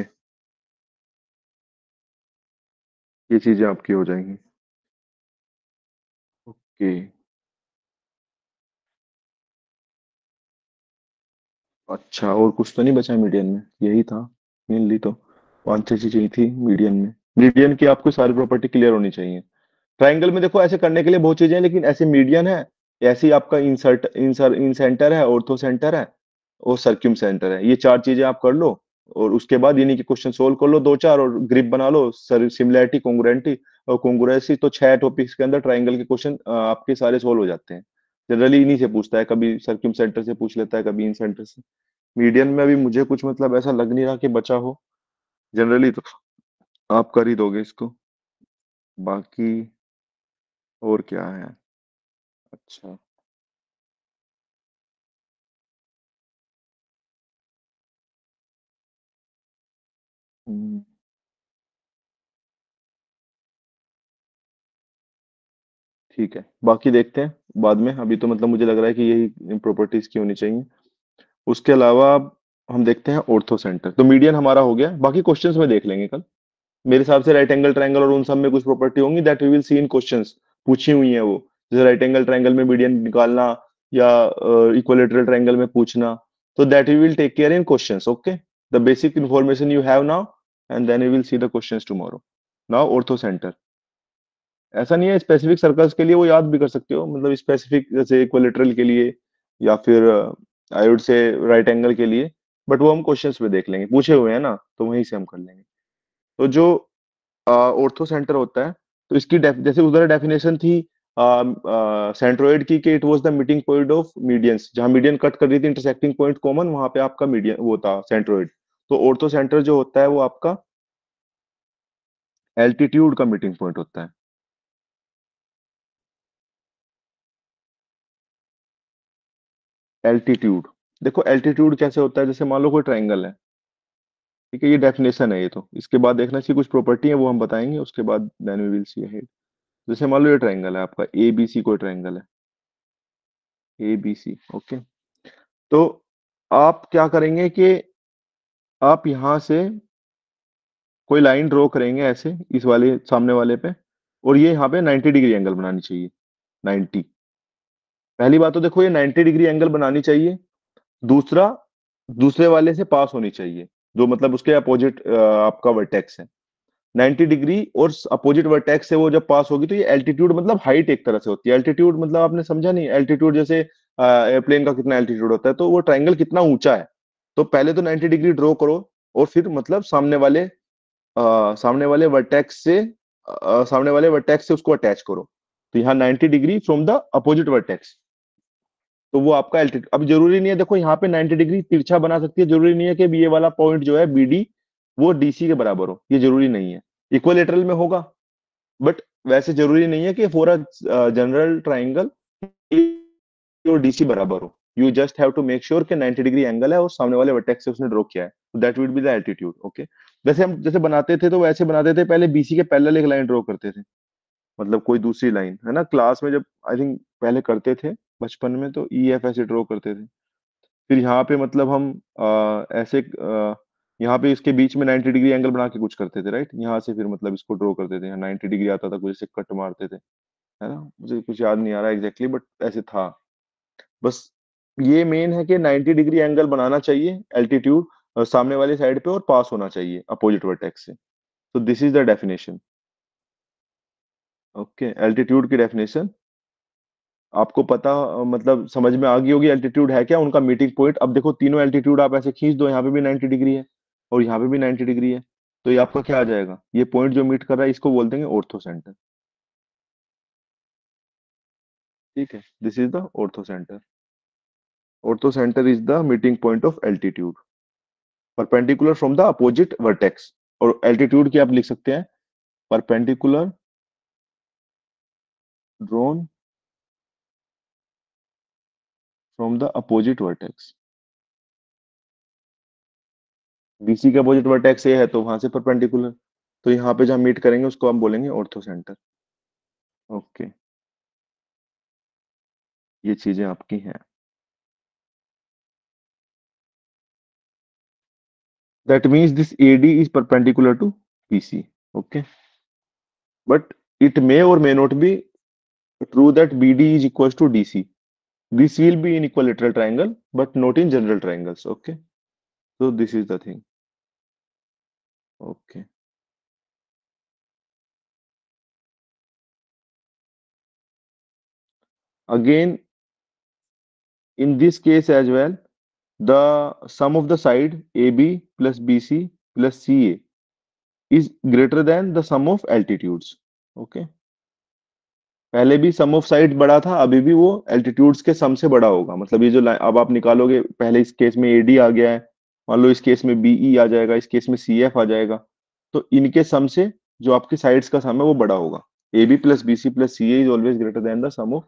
Speaker 1: ये चीजें आपकी हो जाएंगी। ओके, अच्छा और कुछ तो नहीं बचा मीडियन में, यही था मेनली तो। पांच छह चीजें ही थी मीडियन में। मीडियन की आपको सारी प्रॉपर्टी क्लियर होनी चाहिए। ट्रायंगल में देखो ऐसे करने के लिए बहुत चीजें हैं, लेकिन ऐसे मीडियन है, ऐसे ही आपका इन सेंटर है, ऑर्थो सेंटर है और सर्क्यूम सेंटर है, ये चार चीजें आप कर लो। और उसके बाद इन्हीं के क्वेश्चन सोल्व कर लो दो चार, और ग्रिप बना लो, सिमिलैरिटी, कोंग्रुएंटी और कोंग्रुएंसी, तो छह टॉपिक्स के अंदर ट्रायंगल के क्वेश्चन आपके सारे सोल्व हो जाते हैं। जनरली इन्हीं से पूछता है, कभी सर्क्यूम सेंटर से पूछ लेता है, कभी इन सेंटर से। मीडियन में अभी मुझे कुछ मतलब ऐसा लग नहीं रहा कि बचा हो। जनरली तो आप कर ही दोगे इसको। बाकी और क्या है? अच्छा। हम्म, ठीक है, बाकी देखते हैं बाद में। अभी तो मतलब मुझे लग रहा है कि यही प्रॉपर्टीज की होनी चाहिए। उसके अलावा अब हम देखते हैं ऑर्थो सेंटर। तो मीडियन हमारा हो गया, बाकी क्वेश्चंस में देख लेंगे कल। मेरे हिसाब से राइट एंगल ट्रायंगल और उन सब में कुछ प्रॉपर्टी होंगी that we will see in questions, पूछी हुई है वो। जैसे राइट एंगल ट्रायंगल में मीडियन निकालना, या इक्विलेटरल ट्रायंगल में पूछना, तो that we will take care in questions. Okay, the basic information you have now, and then we will see the questions tomorrow. Now orthocentre, ऐसा नहीं है specific circles के लिए वो याद भी कर सकते हो, मतलब स्पेसिफिक जैसे इक्विलेटरल के लिए, या फिर I would say right angle के लिए। बट वो हम क्वेश्चंस में देख लेंगे, पूछे हुए हैं ना, तो वहीं से हम कर लेंगे। तो जो ऑर्थो सेंटर होता है, तो इसकी जैसे उधर डेफिनेशन थी सेंट्रोइड की, कि it was the meeting point of medians, जहां मीडियन कट कर रही थी इंटरसेक्टिंग पॉइंट कॉमन, वहां पे आपका मीडियन वो था सेंट्रोइड। तो ऑर्थो सेंटर जो होता है वो आपका एल्टीट्यूड का मीटिंग पॉइंट होता है। एल्टीट्यूड, देखो एल्टीट्यूड कैसे होता है, जैसे मान लो कोई ट्रायंगल है, ठीक है, ये डेफिनेशन है, ये तो इसके बाद देखना चाहिए, कुछ प्रॉपर्टी है वो हम बताएंगे उसके बाद, then we will see ahead. जैसे मान लो ये ट्रायंगल है आपका ए बी सी, कोई ट्रायंगल है ए बी सी। ओके, तो आप क्या करेंगे कि आप यहां से कोई लाइन ड्रॉ करेंगे ऐसे, इस वाले सामने वाले पे, और ये यहाँ पे 90 डिग्री एंगल बनानी चाहिए। 90, पहली बात तो देखो ये 90 डिग्री एंगल बनानी चाहिए। दूसरा, दूसरे वाले से पास होनी चाहिए, जो मतलब उसके अपोजिट आपका वर्टेक्स है। 90 डिग्री और अपोजिट वर्टेक्स से वो जब पास होगी, तो ये एल्टीट्यूड मतलब हाइट एक तरह से होती है। एल्टीट्यूड मतलब आपने समझा नहीं, एल्टीट्यूड जैसे एयरप्लेन का कितना एल्टीट्यूड होता है, तो वो ट्रायंगल कितना ऊंचा है। तो पहले तो 90 डिग्री ड्रॉ करो, और फिर मतलब सामने वाले वर्टेक्स से उसको अटैच करो। तो यहाँ 90 degree from the opposite vertex, तो वो आपका एल्टीट्यूड। अब जरूरी नहीं है, देखो यहाँ पे 90 डिग्री तिरछा बना सकती है, जरूरी नहीं है कि ये वाला पॉइंट जो है बीडी वो डीसी के बराबर हो, ये जरूरी नहीं है। इक्वलेटरल में होगा, बट वैसे जरूरी नहीं है कि फॉर अ जनरल ट्राइंगल और डीसी बराबर हो। You just have to make sure कि 90 डिग्री एंगल है और सामने वाले वर्टेक्स से उसने ड्रॉ किया है, that will be the altitude. Okay, वैसे हम जैसे बनाते थे तो वैसे बनाते थे, पहले बीसी के पैरेलल एक लाइन ड्रॉ करते थे, मतलब कोई दूसरी लाइन है ना, क्लास में जब आई थिंक पहले करते थे बचपन में, तो ई एफ ऐसे ड्रॉ करते थे। फिर यहाँ पे मतलब हम ऐसे यहाँ पे इसके बीच में 90 डिग्री एंगल बना के कुछ करते थे, राइट, यहाँ से फिर मतलब इसको ड्रॉ करते थे, 90 डिग्री आता था, कुछ ऐसे कट मारते थे, है ना, मुझे कुछ याद नहीं आ रहा एग्जैक्टली, बट ऐसे था। बस ये मेन है कि 90 डिग्री एंगल बनाना चाहिए एल्टीट्यूड, सामने वाली साइड पे, और पास होना चाहिए अपोजिट वर्टेक्स से। तो this is the definition. Okay, altitude की डेफिनेशन आपको पता, मतलब समझ में आ गई होगी एल्टीट्यूड है क्या, उनका मीटिंग पॉइंट। अब देखो तीनों एल्टीट्यूड आप ऐसे खींच दो, यहाँ पे भी 90 डिग्री है और यहाँ पे भी 90 डिग्री है, तो ये आपका क्या आ जाएगा, ये पॉइंट जो मीट कर रहा है इसको बोल देंगे ऑर्थो सेंटर। ठीक है, this is the orthocentre. Orthocentre is the meeting point of altitude, perpendicular from the opposite vertex. और एल्टीट्यूड की आप लिख सकते हैं perpendicular drawn from the opposite vertex. BC का अपोजिट वर्टेक्स ए है, तो वहां से परपेंडिकुलर, तो यहाँ पे जहाँ मीट करेंगे उसको हम बोलेंगे ऑर्थो सेंटर। ओके, ये चीजें आपकी हैं। That means this AD is perpendicular to BC. Okay, but it may और may not be true that BD is equals to DC. This will be in equilateral triangle, but not in general triangles. Okay, so this is the thing. Okay. Again, in this case as well, the sum of the side AB plus BC plus CA is greater than the sum of altitudes. Okay. पहले भी सम of side बड़ा था, अभी भी वो altitudes के सम से बड़ा होगा। मतलब ये जो अब आप निकालोगे, पहले इस केस में AD आ गया है, मान लो इस केस में BE आ जाएगा, इस केस में CF आ जाएगा, तो इनके सम से जो आपकी साइड्स का सम है वो बड़ा होगा। AB plus BC plus CA is always greater than the sum of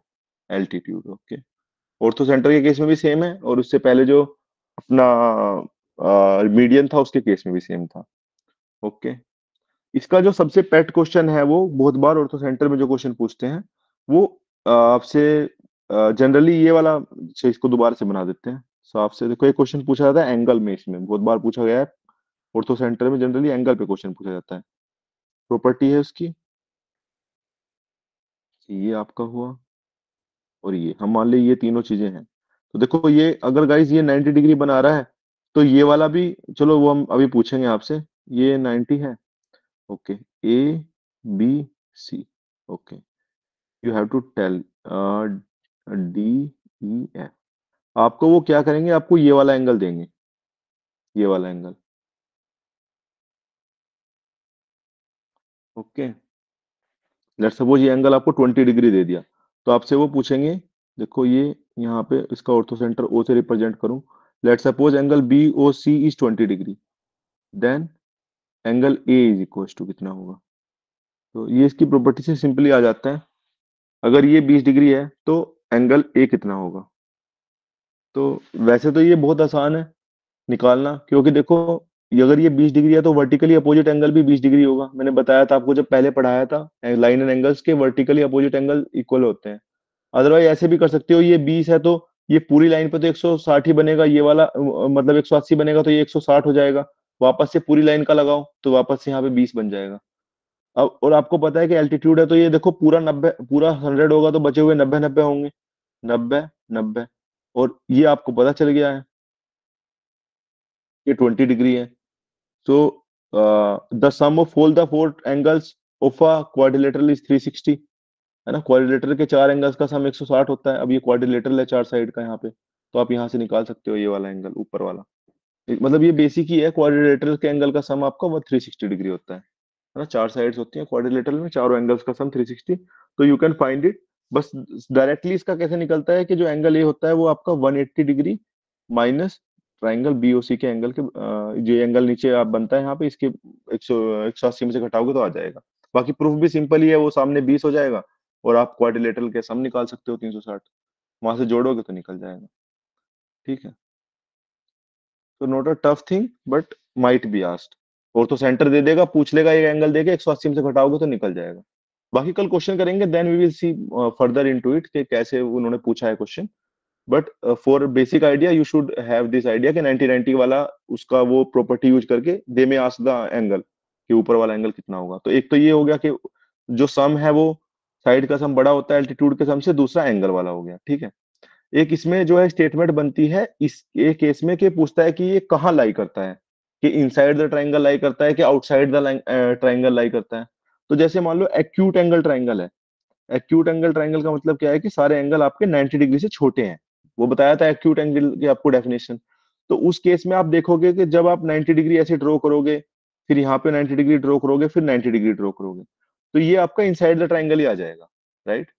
Speaker 1: altitude. Okay, orthocentre के केस में भी सेम है, और उससे पहले जो अपना मीडियन था उसके केस में भी सेम था। ओके, इसका जो सबसे पेट क्वेश्चन है, वो बहुत बार ऑर्थो सेंटर में जो क्वेश्चन पूछते हैं, वो आपसे जनरली ये वाला, से इसको दोबारा से बना देते हैं। सो आपसे देखो, एक क्वेश्चन पूछा जाता है एंगल में, इसमें बहुत बार पूछा गया है। ऑर्थो सेंटर में जनरली एंगल पे क्वेश्चन पूछा जाता है। प्रॉपर्टी है उसकी, ये आपका हुआ, और ये हम मान ली ये तीनों चीजें हैं। तो देखो, ये अगर गाइस ये 90 डिग्री बना रहा है, तो ये वाला भी, चलो वो हम अभी पूछेंगे आपसे। ये 90 है। Okay, ABC। Okay, you have to tell DEF। आपको वो क्या करेंगे, आपको ये वाला एंगल देंगे, ये वाला एंगल। ओके, लेट्स सपोज ये एंगल आपको 20 डिग्री दे दिया, तो आपसे वो पूछेंगे, देखो ये यहाँ पे इसका ऑर्थो सेंटर O से रिप्रेजेंट करूं, let's suppose angle BOC is 20 degree, then angle A is equal to कितना होगा। तो ये इसकी प्रॉपर्टी से सिंपली आ जाता है। अगर ये 20 डिग्री है तो एंगल A कितना होगा। तो वैसे तो ये बहुत आसान है निकालना, क्योंकि देखो, ये अगर ये 20 डिग्री है तो वर्टिकली अपोजिट एंगल भी 20 डिग्री होगा। मैंने बताया था आपको जब पहले पढ़ाया था, लाइन एंड एंगल्स के वर्टिकली अपोजिट एंगल इक्वल होते हैं। अदरवाइज ऐसे भी कर सकते हो, ये 20 है तो ये पूरी लाइन पे तो 160 ही बनेगा, ये वाला मतलब 180 बनेगा, तो ये 160 हो जाएगा। वापस से पूरी लाइन का लगाओ तो वापस से यहाँ पे 20 बन जाएगा। अब और आपको पता है कि एल्टीट्यूड है, तो ये देखो पूरा 90, पूरा 100 होगा तो बचे हुए 90 90 होंगे, 90 90, और ये आपको पता चल गया है कि 20 डिग्री है। So the sum of all the four angles of a quadrilateral is 360, है ना। क्वाड्रिलेटरल के चार एंगल्स का सम 160 होता है। अब ये क्वाड्रिलेटरल है चार साइड का यहाँ पे, तो आप यहाँ से निकाल सकते हो ये वाला एंगल ऊपर वाला। मतलब ये बेसिक ही है, क्वाड्रिलेटरल के एंगल का सम आपका वो 360 डिग्री होता है ना। चार साइड्स होती हैं क्वाड्रिलेटरल में, चारों एंगल्स का सम 360, तो यू कैन फाइंड इट। बस डायरेक्टली इसका कैसे निकलता है कि जो एंगल ए होता है वो आपका 180 डिग्री माइनस ट्राइंगल BOC के एंगल के, जो एंगल नीचे आप बनता है यहाँ पे, इसके 180 में से घटाओगे तो आ जाएगा। बाकी प्रूफ भी सिंपल ही है, वो सामने 20 हो जाएगा, और आप क्वाड्रिलेटरल के सम निकाल सकते हो 360, वहां से जोड़ोगे तो निकल जाएगा। ठीक है, तो not a tough thing, but might be asked. और तो सेंटर दे देगा, पूछ लेगा एक एंगल देके, 180 में से घटाओगे तो निकल जाएगा। बाकी कल क्वेश्चन करेंगे, then we will see further into it कि कैसे उन्होंने पूछा है question. But for basic idea you should have this idea कि 90 90 वाला उसका वो प्रॉपर्टी यूज करके दे में आस्क द एंगल कि ऊपर वाला एंगल कितना होगा। तो एक तो ये हो गया कि जो सम है वो साइड का सम बड़ा होता है एल्टीट्यूड के सम से, दूसरा एंगल वाला हो गया। ठीक है, एक इसमें जो है स्टेटमेंट बनती है इस एक केस में, कि पूछता है कि ये कहाँ लाई करता है, कि इनसाइड द ट्राइंगल लाई करता है कि आउटसाइड द ट्राइंगल लाई करता है। तो जैसे मान लो एक्यूट एंगल ट्राइंगल है। एक्यूट एंगल ट्राइंगल का मतलब क्या है कि सारे एंगल आपके 90 डिग्री से छोटे हैं। वो बताया था एक्यूट एंगल की आपको डेफिनेशन। तो उस केस में आप देखोगे कि जब आप 90 डिग्री ऐसे ड्रॉ करोगे, फिर यहाँ पे 90 डिग्री ड्रॉ करोगे, फिर 90 डिग्री ड्रॉ करोगे, तो ये आपका इनसाइड द ट्राइंगल ही आ जाएगा। राइट,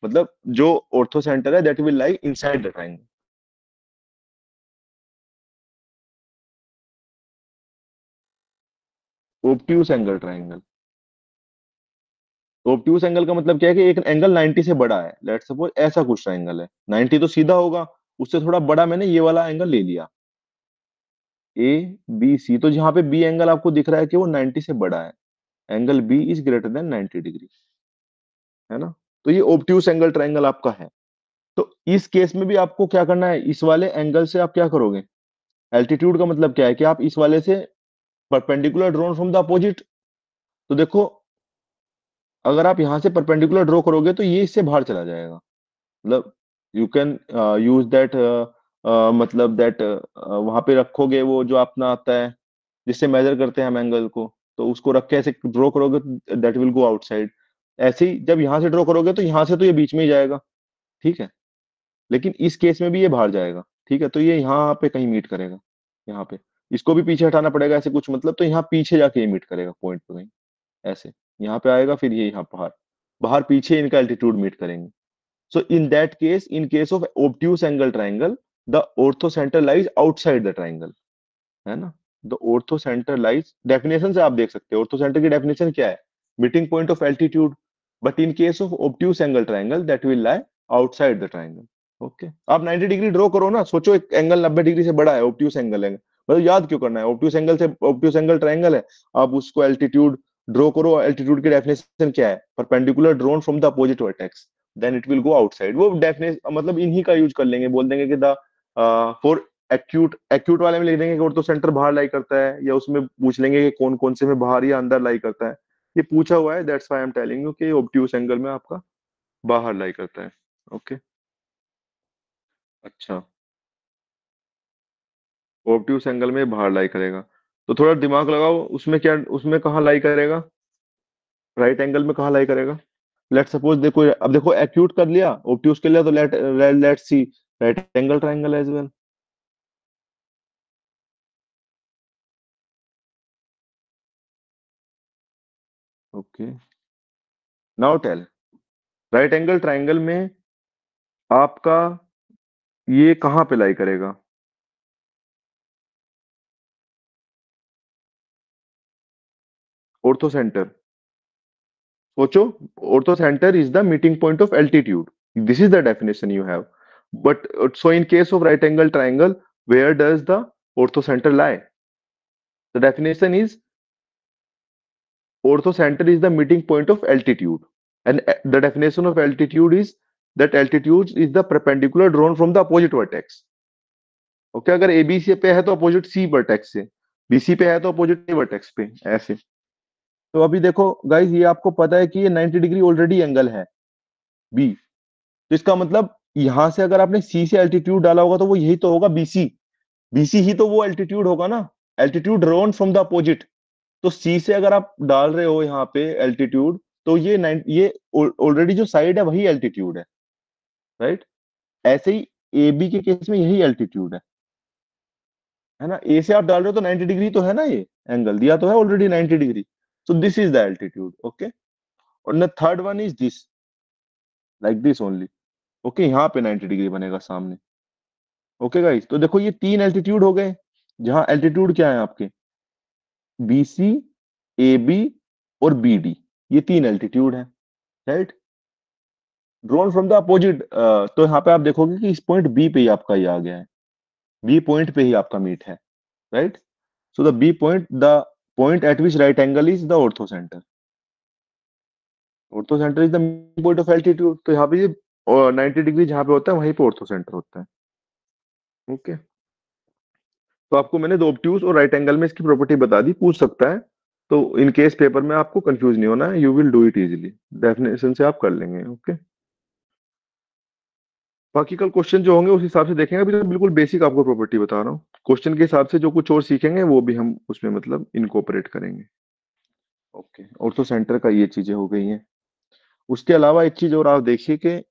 Speaker 1: मतलब जो ऑर्थो सेंटर है that will lie inside the triangle. Obtuse angle triangle, obtuse angle का मतलब क्या है कि एक एंगल 90 से बड़ा है। लेट्स सपोज ऐसा कुछ ट्राइंगल है, 90 तो सीधा होगा, उससे थोड़ा बड़ा मैंने ये वाला एंगल ले लिया, ABC। तो जहां पे B एंगल आपको दिख रहा है कि वो 90 से बड़ा है, angle B is greater than 90 degree, है ना। तो ये ऑब्ट्यूस एंगल ट्राइंगल आपका है। तो इस केस में भी आपको क्या करना है, इस वाले एंगल से आप क्या करोगे, एल्टीट्यूड का मतलब क्या है कि आप इस वाले से perpendicular drawn from the opposite. तो देखो, अगर आप यहां से परपेंडिकुलर ड्रॉ करोगे तो ये इससे बाहर चला जाएगा, मतलब यू कैन यूज दैट, मतलब दैट वहां पे रखोगे वो जो अपना आता है जिससे मेजर करते हैं हम एंगल को, तो उसको रख के ऐसे ड्रॉ करोगे तो दैट विल गो आउटसाइड। ऐसे ही जब यहां से ड्रॉ करोगे तो यहां से तो ये बीच में ही जाएगा, ठीक है, लेकिन इस केस में भी ये बाहर जाएगा, ठीक है, तो ये यहाँ पे कहीं मीट करेगा, यहाँ पे इसको भी पीछे हटाना पड़ेगा ऐसे कुछ, मतलब तो यहाँ पीछे जाके ये मीट करेगा पॉइंट पे कहीं, ऐसे यहाँ पे आएगा, फिर ये यहाँ बाहर, बाहर पीछे इनका एल्टीट्यूड मीट करेंगे। So in that case, in case of obtuse angle triangle, the orthocenter lies outside the triangle, है ना। The ortho centre lies, definition से आप देख सकते हैं ऑर्थो सेंटर की डेफिनेशन क्या है, meeting point of altitude, but in case of obtuse angle triangle that will lie outside the triangle. Okay, आप 90 डिग्री ड्रॉ करो ना, सोचो एक एंगल 90 डिग्री से बड़ा है, ऑब्ट्यूस एंगल है, मतलब याद क्यों करना है, ऑब्ट्यूस एंगल से, ऑब्ट्यूस एंगल ट्राइंगल है, आप उसको एल्टीट्यूड ड्रॉ करो, एल्टीट्यूड की डेफिनेशन क्या है, perpendicular drawn from the opposite vertex, then it will go outside. वो डेफिनेशन मतलब इन्हीं का यूज कर लेंगे, बोल देंगे कि द फॉर एक्यूट, एक्यूट वाले में लिख देंगे कि ऑर्थो सेंटर बाहर लाई करता है, या उसमें पूछ लेंगे कि कौन कौन से में बाहर या अंदर लाई करता है, ये पूछा हुआ है, that's why I am telling you कि ऑब्ट्यूस एंगल में आपका बाहर लाई करता है। ओके, अच्छा, ऑब्ट्यूस एंगल में बाहर लाई करेगा, तो थोड़ा दिमाग लगाओ, उसमें क्या, उसमें कहाँ लाई करेगा, राइट एंगल में कहाँ लाई करेगा। लेट सपोज देखो, अब देखो एक्यूट कर लिया, ऑब्ट्यूस कर लिया, तो let see right angle triangle as well. Okay, now tell, right angle triangle में आपका ये कहाँ पे लाई करेगा, ऑर्थो सेंटर, सोचो, orthocentre is the meeting point of altitude, this is the definition you have, but so in case of right angle triangle where does the orthocentre lie, the definition is orthocentre is the meeting point of altitude, and the definition of altitude is that altitude is the perpendicular drawn from the opposite vertex। Okay, अगर ABC पे है तो opposite सी vertex से, BC पे है तो opposite ए vertex पे, ऐसे। तो अभी देखो गाइस, ये आपको पता है कि ये 90 डिग्री ऑलरेडी एंगल है बी, तो इसका मतलब यहां से अगर आपने सी से एल्टीट्यूड डाला होगा तो वो यही तो होगा बीसी, बीसी ही तो वो एल्टीट्यूड होगा ना, altitude drawn from the opposite. तो सी से अगर आप डाल रहे हो यहाँ पे एल्टीट्यूड, तो ये ऑलरेडी जो साइड है वही एल्टीट्यूड है, राइट। ऐसे ही ए बी के केस में यही एल्टीट्यूड है ना, ए से आप डाल रहे हो तो 90 डिग्री तो है ना, ये एंगल दिया तो है already 90 degree, so this is the altitude. Okay, और the third one is this, like this only. Okay, यहाँ पे 90 डिग्री बनेगा सामने। ओके गाइस, तो देखो ये तीन एल्टीट्यूड हो गए, जहां एल्टीट्यूड क्या है आपके, बी सी, ए बी और बी डी, ये तीन एल्टीट्यूड है, right, drawn from the opposite. तो यहाँ पे आप देखोगे कि इस पॉइंट बी पे ही आपका ये आ गया है, बी पॉइंट पे ही आपका मीट है, right. So the B point, the point at which right angle is the orthocentre, orthocentre is the point of altitude, तो यहाँ पे ये 90 डिग्री जहाँ पे होता है वहीं पे ऑर्थो सेंटर होता है। ओके, तो आपको मैंने दो ऑब्ट्यूज और राइट एंगल में इसकी प्रॉपर्टी बता दी, पूछ सकता है, तो इन केस पेपर में आपको कंफ्यूज नहीं होना है, you will do it easily, definition से आप कर लेंगे। ओके, बाकी कल क्वेश्चन जो होंगे उस हिसाब से देखेंगे, अभी तो बिल्कुल बेसिक आपको प्रॉपर्टी बता रहा हूँ, क्वेश्चन के हिसाब से जो कुछ और सीखेंगे वो भी हम उसमें मतलब इनकॉपरेट करेंगे। ओके, ऑर्थो सेंटर का ये चीजें हो गई हैं, उसके अलावा एक चीज और आप देखिए कि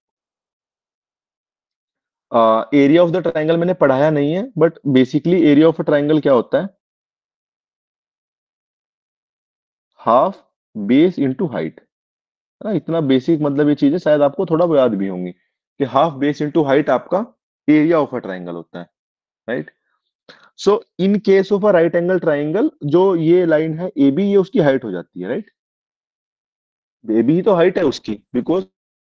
Speaker 1: एरिया ऑफ द ट्राइंगल मैंने पढ़ाया नहीं है, but basically area of a triangle क्या होता है, हाफ बेस इंटू हाइट, है ना, इतना बेसिक, मतलब ये चीजें शायद आपको थोड़ा याद भी होंगी कि हाफ बेस इंटू हाइट आपका एरिया ऑफ अ ट्राइंगल होता है, right. So in case of a right angle triangle, जो ये लाइन है ए बी, ये उसकी हाइट हो जाती है, राइट, ए बी ही तो हाइट है उसकी, बिकॉज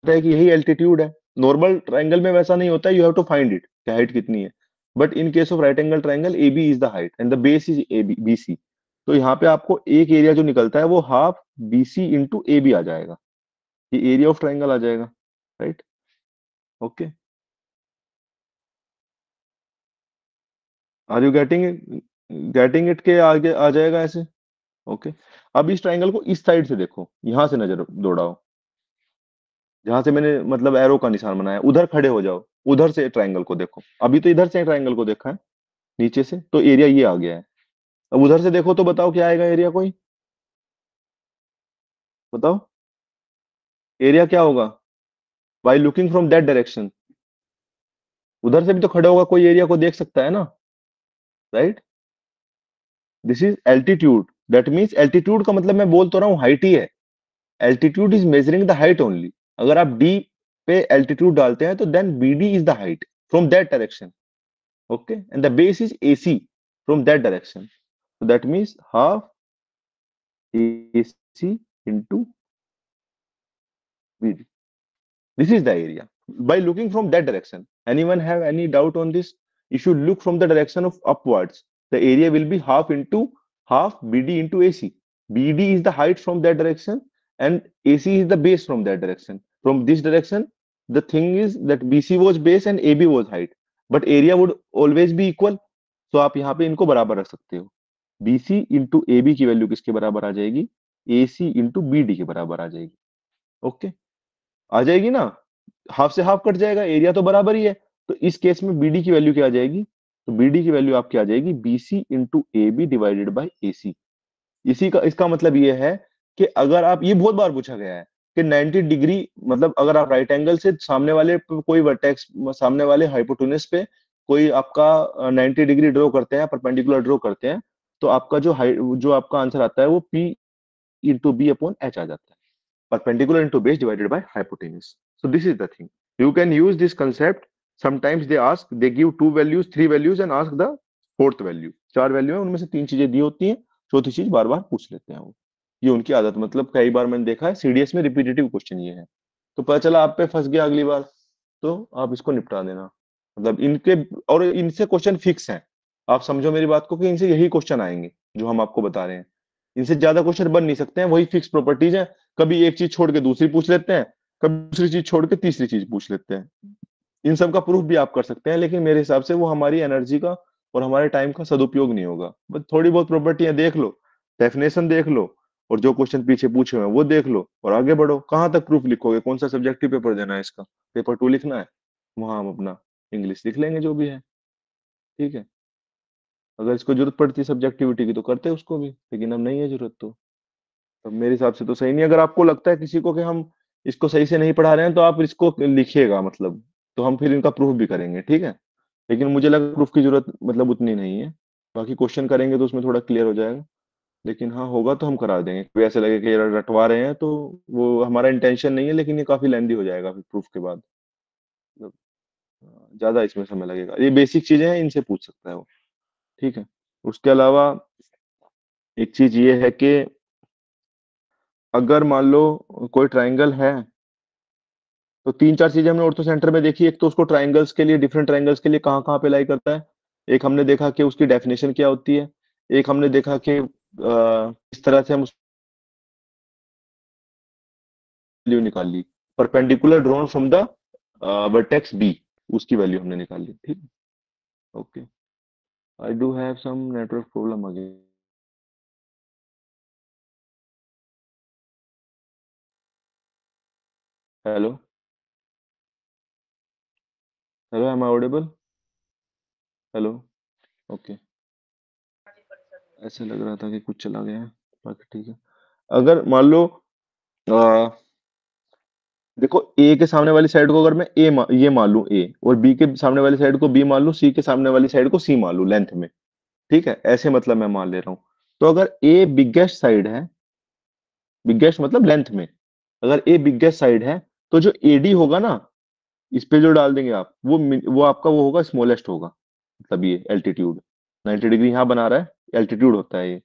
Speaker 1: है कि यही एल्टीट्यूड है। नॉर्मल ट्राइंगल में वैसा नहीं होता, you have to find it कि हाइट कितनी है, but in case of right angle triangle A B is the height and the base is A B, B C, तो यहाँ पे आपको एक एरिया जो निकलता है वो half B C into A B आ जाएगा, ये एरिया ऑफ ट्राइंगल आ जाएगा, right. Okay, are you getting it के आगे आ जाएगा ऐसे। ओके। अब इस ट्राइंगल को इस साइड से देखो, यहां से नजर दौड़ाओ, जहां से मैंने मतलब एरो का निशान बनाया, उधर खड़े हो जाओ, उधर से ट्राइंगल को देखो। अभी तो इधर से ट्राइंगल को देखा है नीचे से, तो एरिया ये आ गया है। अब उधर से देखो तो बताओ क्या आएगा एरिया, कोई बताओ एरिया क्या होगा, by looking from that direction. उधर से भी तो खड़े होगा कोई, एरिया को देख सकता है ना, right. This is altitude, that means altitude का मतलब मैं बोल तो रहा हूँ हाइट ही है। Altitude is measuring the height only. अगर आप डी पे एल्टीट्यूड डालते हैं तो then B D is the height from that direction. Okay, and the base is A C from that direction. So that means half AC into BD. This is the area. By looking from that direction, anyone have any doubt on this? If you look from the direction of upwards, the area will be half into half BD into AC. BD is the height from that direction, and AC is the base from that direction. From this direction, the thing is that BC was base and AB was height, but area would always be equal. So आप यहाँ पे इनको बराबर रख सकते हो। BC into A B की value किसके बराबर आ जाएगी, ए सी इंटू बी डी के बराबर आ जाएगी। ओके, आ जाएगी ना, हाफ से हाफ कट जाएगा, एरिया तो बराबर ही है। तो इस केस में बीडी की वैल्यू क्या आ जाएगी, तो बीडी की वैल्यू आपकी आ जाएगी BC into A B divided by A C. इसी का इसका मतलब ये है कि अगर आप, ये बहुत बार पूछा गया है कि 90 डिग्री, मतलब अगर आप राइट एंगल से सामने वाले पे कोई वर्टेक्स, सामने वाले हाइपोटेनस पे कोई आपका 90 डिग्री ड्रॉ करते हैं, परपेंडिकुलर ड्रॉ करते हैं, तो आपका जो आपका आंसर आता है वो P into B upon H आ जाता है। Perpendicular into base divided by hypotenuse. So this is the thing. You can use this concept. Sometimes they give two values, three values and ask the fourth value. चार value है, उनमें से तीन चीजें दी होती हैं, चौथी चीज बार बार पूछ लेते हैं वो। ये उनकी आदत, मतलब कई बार मैंने देखा है सीडीएस में रिपीटेटिव क्वेश्चन ये है। तो पता चला आप पे फंस गया अगली बार, तो आप इसको निपटा देना। मतलब इनके, और इनसे क्वेश्चन फिक्स हैं। आप समझो मेरी बात को कि इनसे यही क्वेश्चन आएंगे जो हम आपको बता रहे हैं। इनसे ज्यादा क्वेश्चन बन नहीं सकते हैं, वही फिक्स प्रॉपर्टीज है। कभी एक चीज छोड़ के दूसरी पूछ लेते हैं, कभी दूसरी चीज छोड़ के तीसरी चीज पूछ लेते हैं। इन सब का प्रूफ भी आप कर सकते हैं, लेकिन मेरे हिसाब से वो हमारी एनर्जी का और हमारे टाइम का सदुपयोग नहीं होगा। बस थोड़ी बहुत प्रॉपर्टियां देख लो, डेफिनेशन देख लो, और जो क्वेश्चन पीछे पूछे हुए हैं वो देख लो, और आगे बढ़ो। कहाँ तक प्रूफ लिखोगे, कौन सा सब्जेक्टिव पेपर देना है इसका, पेपर 2 लिखना है, वहां हम अपना इंग्लिश लिख लेंगे जो भी है। ठीक है, अगर इसको जरूरत पड़ती है सब्जेक्टिविटी की तो करते हैं उसको भी, लेकिन अब नहीं है जरूरत तो मेरे हिसाब से तो सही नहीं। अगर आपको लगता है किसी को कि हम इसको सही से नहीं पढ़ा रहे हैं, तो आप इसको लिखिएगा, मतलब तो हम फिर इनका प्रूफ भी करेंगे, ठीक है। लेकिन मुझे लगा प्रूफ की जरूरत मतलब उतनी नहीं है। बाकी क्वेश्चन करेंगे तो उसमें थोड़ा क्लियर हो जाएगा। लेकिन हाँ, होगा तो हम करा देंगे। कोई ऐसे लगे कि यार रटवा रहे हैं, तो वो हमारा इंटेंशन नहीं है, लेकिन ये काफी लेंदी हो जाएगा फिर प्रूफ के बाद। मतलब ज्यादा इसमें समय लगेगा। ये बेसिक चीजें हैं, इनसे पूछ सकता है वो, ठीक है। उसके अलावा एक चीज ये है कि अगर मान लो कोई ट्राइंगल है, तो तीन चार चीजें हमने ऑर्थो सेंटर में देखी। एक तो उसको ट्राइंगल्स के लिए, डिफरेंट ट्राइंगल्स के लिए कहाँ कहाँ पे लाई करता है। एक हमने देखा कि उसकी डेफिनेशन क्या होती है। एक हमने देखा कि किस तरह से हम उसकी वैल्यू निकाल ली, perpendicular drawn from the vertex B, उसकी वैल्यू हमने निकाल ली, ठीक। Okay, I do have some network problem again. Hello, hello, am I audible? Hello, okay. ऐसे लग रहा था कि कुछ चला गया है, बाकी ठीक है। अगर मान लो अ, देखो, ए के सामने वाली साइड को अगर मैं ये मान लूं ए, और बी के सामने वाली साइड को बी मान लूं, सी के सामने वाली साइड को सी मान लूं लेंथ में, ठीक है, ऐसे मतलब मैं मान ले रहा हूं। तो अगर ए बिगेस्ट साइड है, बिगेस्ट मतलब लेंथ में, अगर ए बिगेस्ट साइड है, तो जो एडी होगा ना, इस पे जो डाल देंगे आप, वो आपका वो होगा, स्मॉलेस्ट होगा। मतलब ये एल्टीट्यूड 90 डिग्री यहाँ बना रहा है, एल्टीट्यूड होता है ये।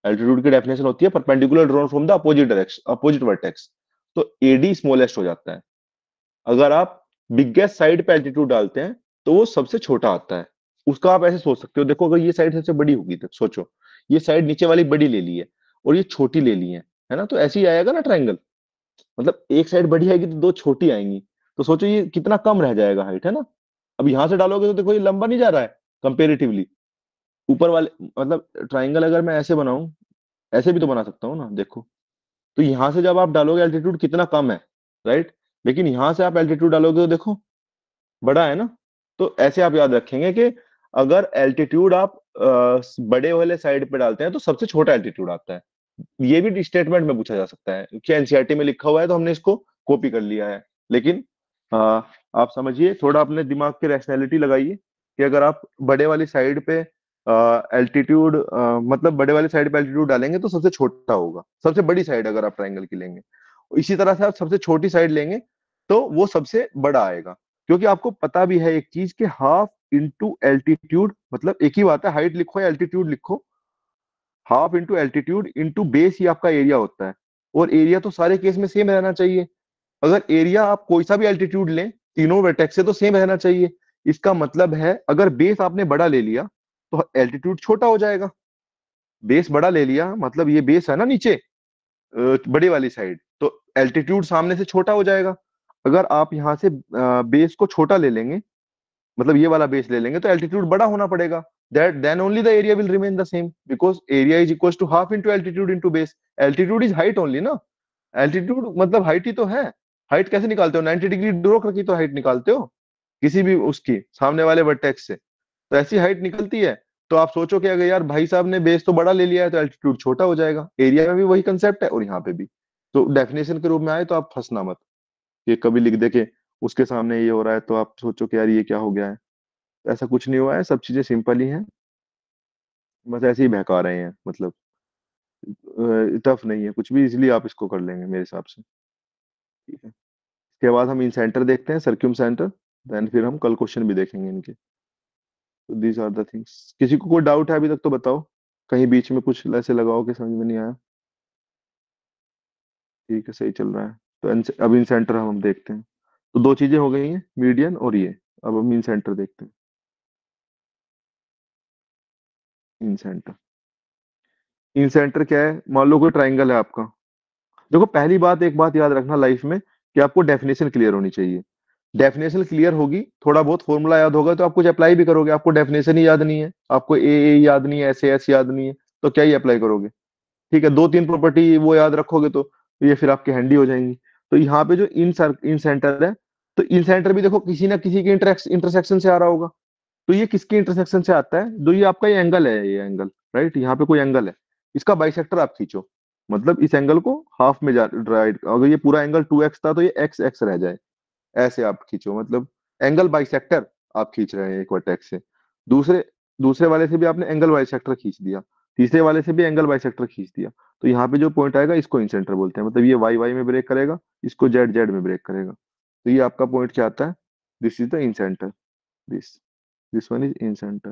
Speaker 1: एल्टीट्यूड की डेफिनेशन होती है perpendicular drawn from the opposite direction, opposite vertex. तो एडी स्मॉलेस्ट हो जाता है। अगर आप बिगेस्ट साइड पे एल्टीट्यूड डालते हैं, तो वो सबसे छोटा आता है। उसका आप ऐसे सोच सकते हो, देखो अगर ये साइड सबसे बड़ी होगी, तो सोचो ये साइड नीचे वाली बड़ी ले ली है, और ये छोटी ले ली है ना, तो ऐसे ही आएगा ना ट्राइंगल। मतलब एक साइड बड़ी आएगी तो दो छोटी आएंगी, तो सोचो ये कितना कम रह जाएगा हाइट, है ना। अब यहां से डालोगे तो देखो ये लंबा नहीं जा रहा है कंपेरेटिवली, ऊपर वाले मतलब ट्राइंगल अगर मैं ऐसे बनाऊं, ऐसे भी तो बना सकता हूँ ना, देखो। तो यहाँ से जब आप डालोगे एल्टीट्यूड कितना कम है, राइट। लेकिन यहाँ से आप एल्टीट्यूड डालोगे तो देखो बड़ा है ना। तो ऐसे आप याद रखेंगे कि अगर एल्टीट्यूड आप बड़े वाले साइड पे डालते हैं तो सबसे छोटा एल्टीट्यूड आता है। ये भी स्टेटमेंट में पूछा जा सकता है, क्योंकि एनसीईआरटी में लिखा हुआ है तो हमने इसको कॉपी कर लिया है। लेकिन अ, आप समझिए, थोड़ा अपने दिमाग की रैशनैलिटी लगाइए कि अगर आप बड़े वाली साइड पे एल्टीट्यूड मतलब बड़े वाली साइड पे एल्टीट्यूड डालेंगे तो सबसे छोटा होगा, सबसे बड़ी साइड अगर आप ट्राइंगल की लेंगे। इसी तरह से आप सबसे छोटी साइड लेंगे तो वो सबसे बड़ा आएगा। क्योंकि आपको पता भी है एक चीज कि हाफ इंटू एल्टीट्यूड मतलब एक ही बात है, हाइट लिखो या एल्टीट्यूड लिखो, half into altitude into base ही आपका एरिया होता है। और एरिया तो सारे केस में सेम रहना चाहिए। अगर एरिया आप कोई सा भी एल्टीट्यूड लें, तीनों वर्टेक्स से तो सेम रहना चाहिए। इसका मतलब है अगर बेस आपने बड़ा ले लिया तो एल्टीट्यूड छोटा हो जाएगा। बेस बड़ा ले लिया मतलब ये बेस है ना नीचे, बड़ी वाली साइड, तो एल्टीट्यूड सामने से छोटा हो जाएगा। अगर आप यहाँ से बेस को छोटा ले लेंगे, मतलब ये वाला बेस ले लेंगे, तो एल्टीट्यूड बड़ा होना पड़ेगा। That then only the area will remain the same, because area is equal to half into altitude into base. Altitude is height only ना, एल्टीट्यूड मतलब हाइट ही तो है। हाइट कैसे निकालते हो, 90 डिग्री ड्रॉ करके तो हाइट निकालते हो किसी भी उसकी सामने वाले वर्टेक्स से, तो ऐसी हाइट निकलती है। तो आप सोचो कि अगर यार भाई साहब ने बेस तो बड़ा ले लिया है तो एल्टीट्यूड छोटा हो जाएगा, एरिया में भी वही कंसेप्ट है और यहाँ पे भी। तो डेफिनेशन के रूप में आए तो आप फंसना मत, कि कभी लिख दे के उसके सामने ये हो रहा है तो आप सोचो कि यार ये क्या हो गया है। ऐसा कुछ नहीं हुआ है, सब चीजें सिंपल ही हैं। बस ऐसे ही बहका रहे हैं, मतलब टफ नहीं है कुछ भी, इसलिए आप इसको कर लेंगे मेरे हिसाब से। ठीक है, इसके बाद हम इन सेंटर देखते हैं, सर्क्यूम सेंटर। देन फिर हम कल क्वेश्चन भी देखेंगे इनके। तो दीज आर द थिंग्स। किसी को कोई डाउट है अभी तक तो बताओ, कहीं बीच में कुछ ऐसे लगाओ कि समझ में नहीं आया। ठीक है, सही चल रहा है। तो अब इन सेंटर हम देखते हैं। तो दो चीजें हो गई हैं, मीडियन और ये। अब हम इन सेंटर देखते हैं। इन सेंटर, इन सेंटर क्या है, मान लो कोई ट्राइंगल है आपका। देखो पहली बात, एक बात याद रखना लाइफ में, कि आपको डेफिनेशन क्लियर होनी चाहिए। डेफिनेशन क्लियर होगी, थोड़ा बहुत फॉर्मूला याद होगा तो आप कुछ अप्लाई भी करोगे। आपको डेफिनेशन ही याद नहीं है, आपको ए याद नहीं है, एस एस याद नहीं है, तो क्या ही अप्लाई करोगे। ठीक है, दो तीन प्रॉपर्टी वो याद रखोगे तो ये फिर आपके हैंडी हो जाएंगी। तो यहाँ पे जो इन सेंटर है, तो इन सेंटर भी देखो किसी ना किसी के इंटरसेक्शन से आ रहा होगा। तो ये किसके इंटरसेक्शन से आता है, जो ये आपका ये एंगल है, ये एंगल, राइट, यहाँ पे कोई एंगल है, इसका बाइसेक्टर आप खींचो। मतलब इस एंगल को हाफ में जा राइट, अगर ये पूरा एंगल 2x था तो ये एक्स एक्स रह जाए, ऐसे आप खींचो। मतलब एंगल बाइसेक्टर आप खींच रहे हैं एक वर्टेक्स से। दूसरे दूसरे वाले से भी आपने एंगल बाइसेक्टर खींच दिया, तीसरे वाले से भी एंगल बाइसेक्टर खींच दिया। तो यहाँ पे जो पॉइंट आएगा इसको इन सेंटर बोलते हैं। मतलब ये वाई वाई में ब्रेक करेगा, इसको जेड जेड में ब्रेक करेगा। तो ये आपका पॉइंट क्या आता है, this is the in centre, this this one is in centre.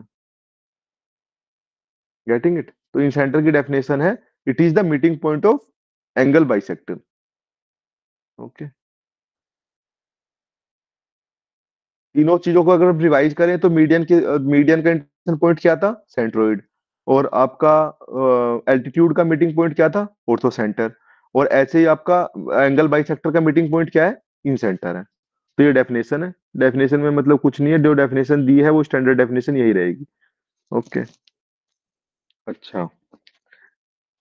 Speaker 1: Getting it. तो इन सेंटर की डेफिनेशन है, it is the meeting point of angle bisector. Okay, तीनों चीजों को अगर रिवाइज करें तो मीडियन का इंटरसेक्शन पॉइंट क्या था, सेंट्रोइड। और आपका एल्टीट्यूड का मीटिंग पॉइंट क्या था, ऑर्थो सेंटर। और ऐसे ही आपका एंगल बाइसेक्टर का मीटिंग पॉइंट क्या है, इन सेंटर है। तो ये डेफिनेशन है। डेफिनेशन में मतलब कुछ नहीं है, जो डेफिनेशन दी है वो स्टैंडर्ड डेफिनेशन यही रहेगी। ओके। अच्छा,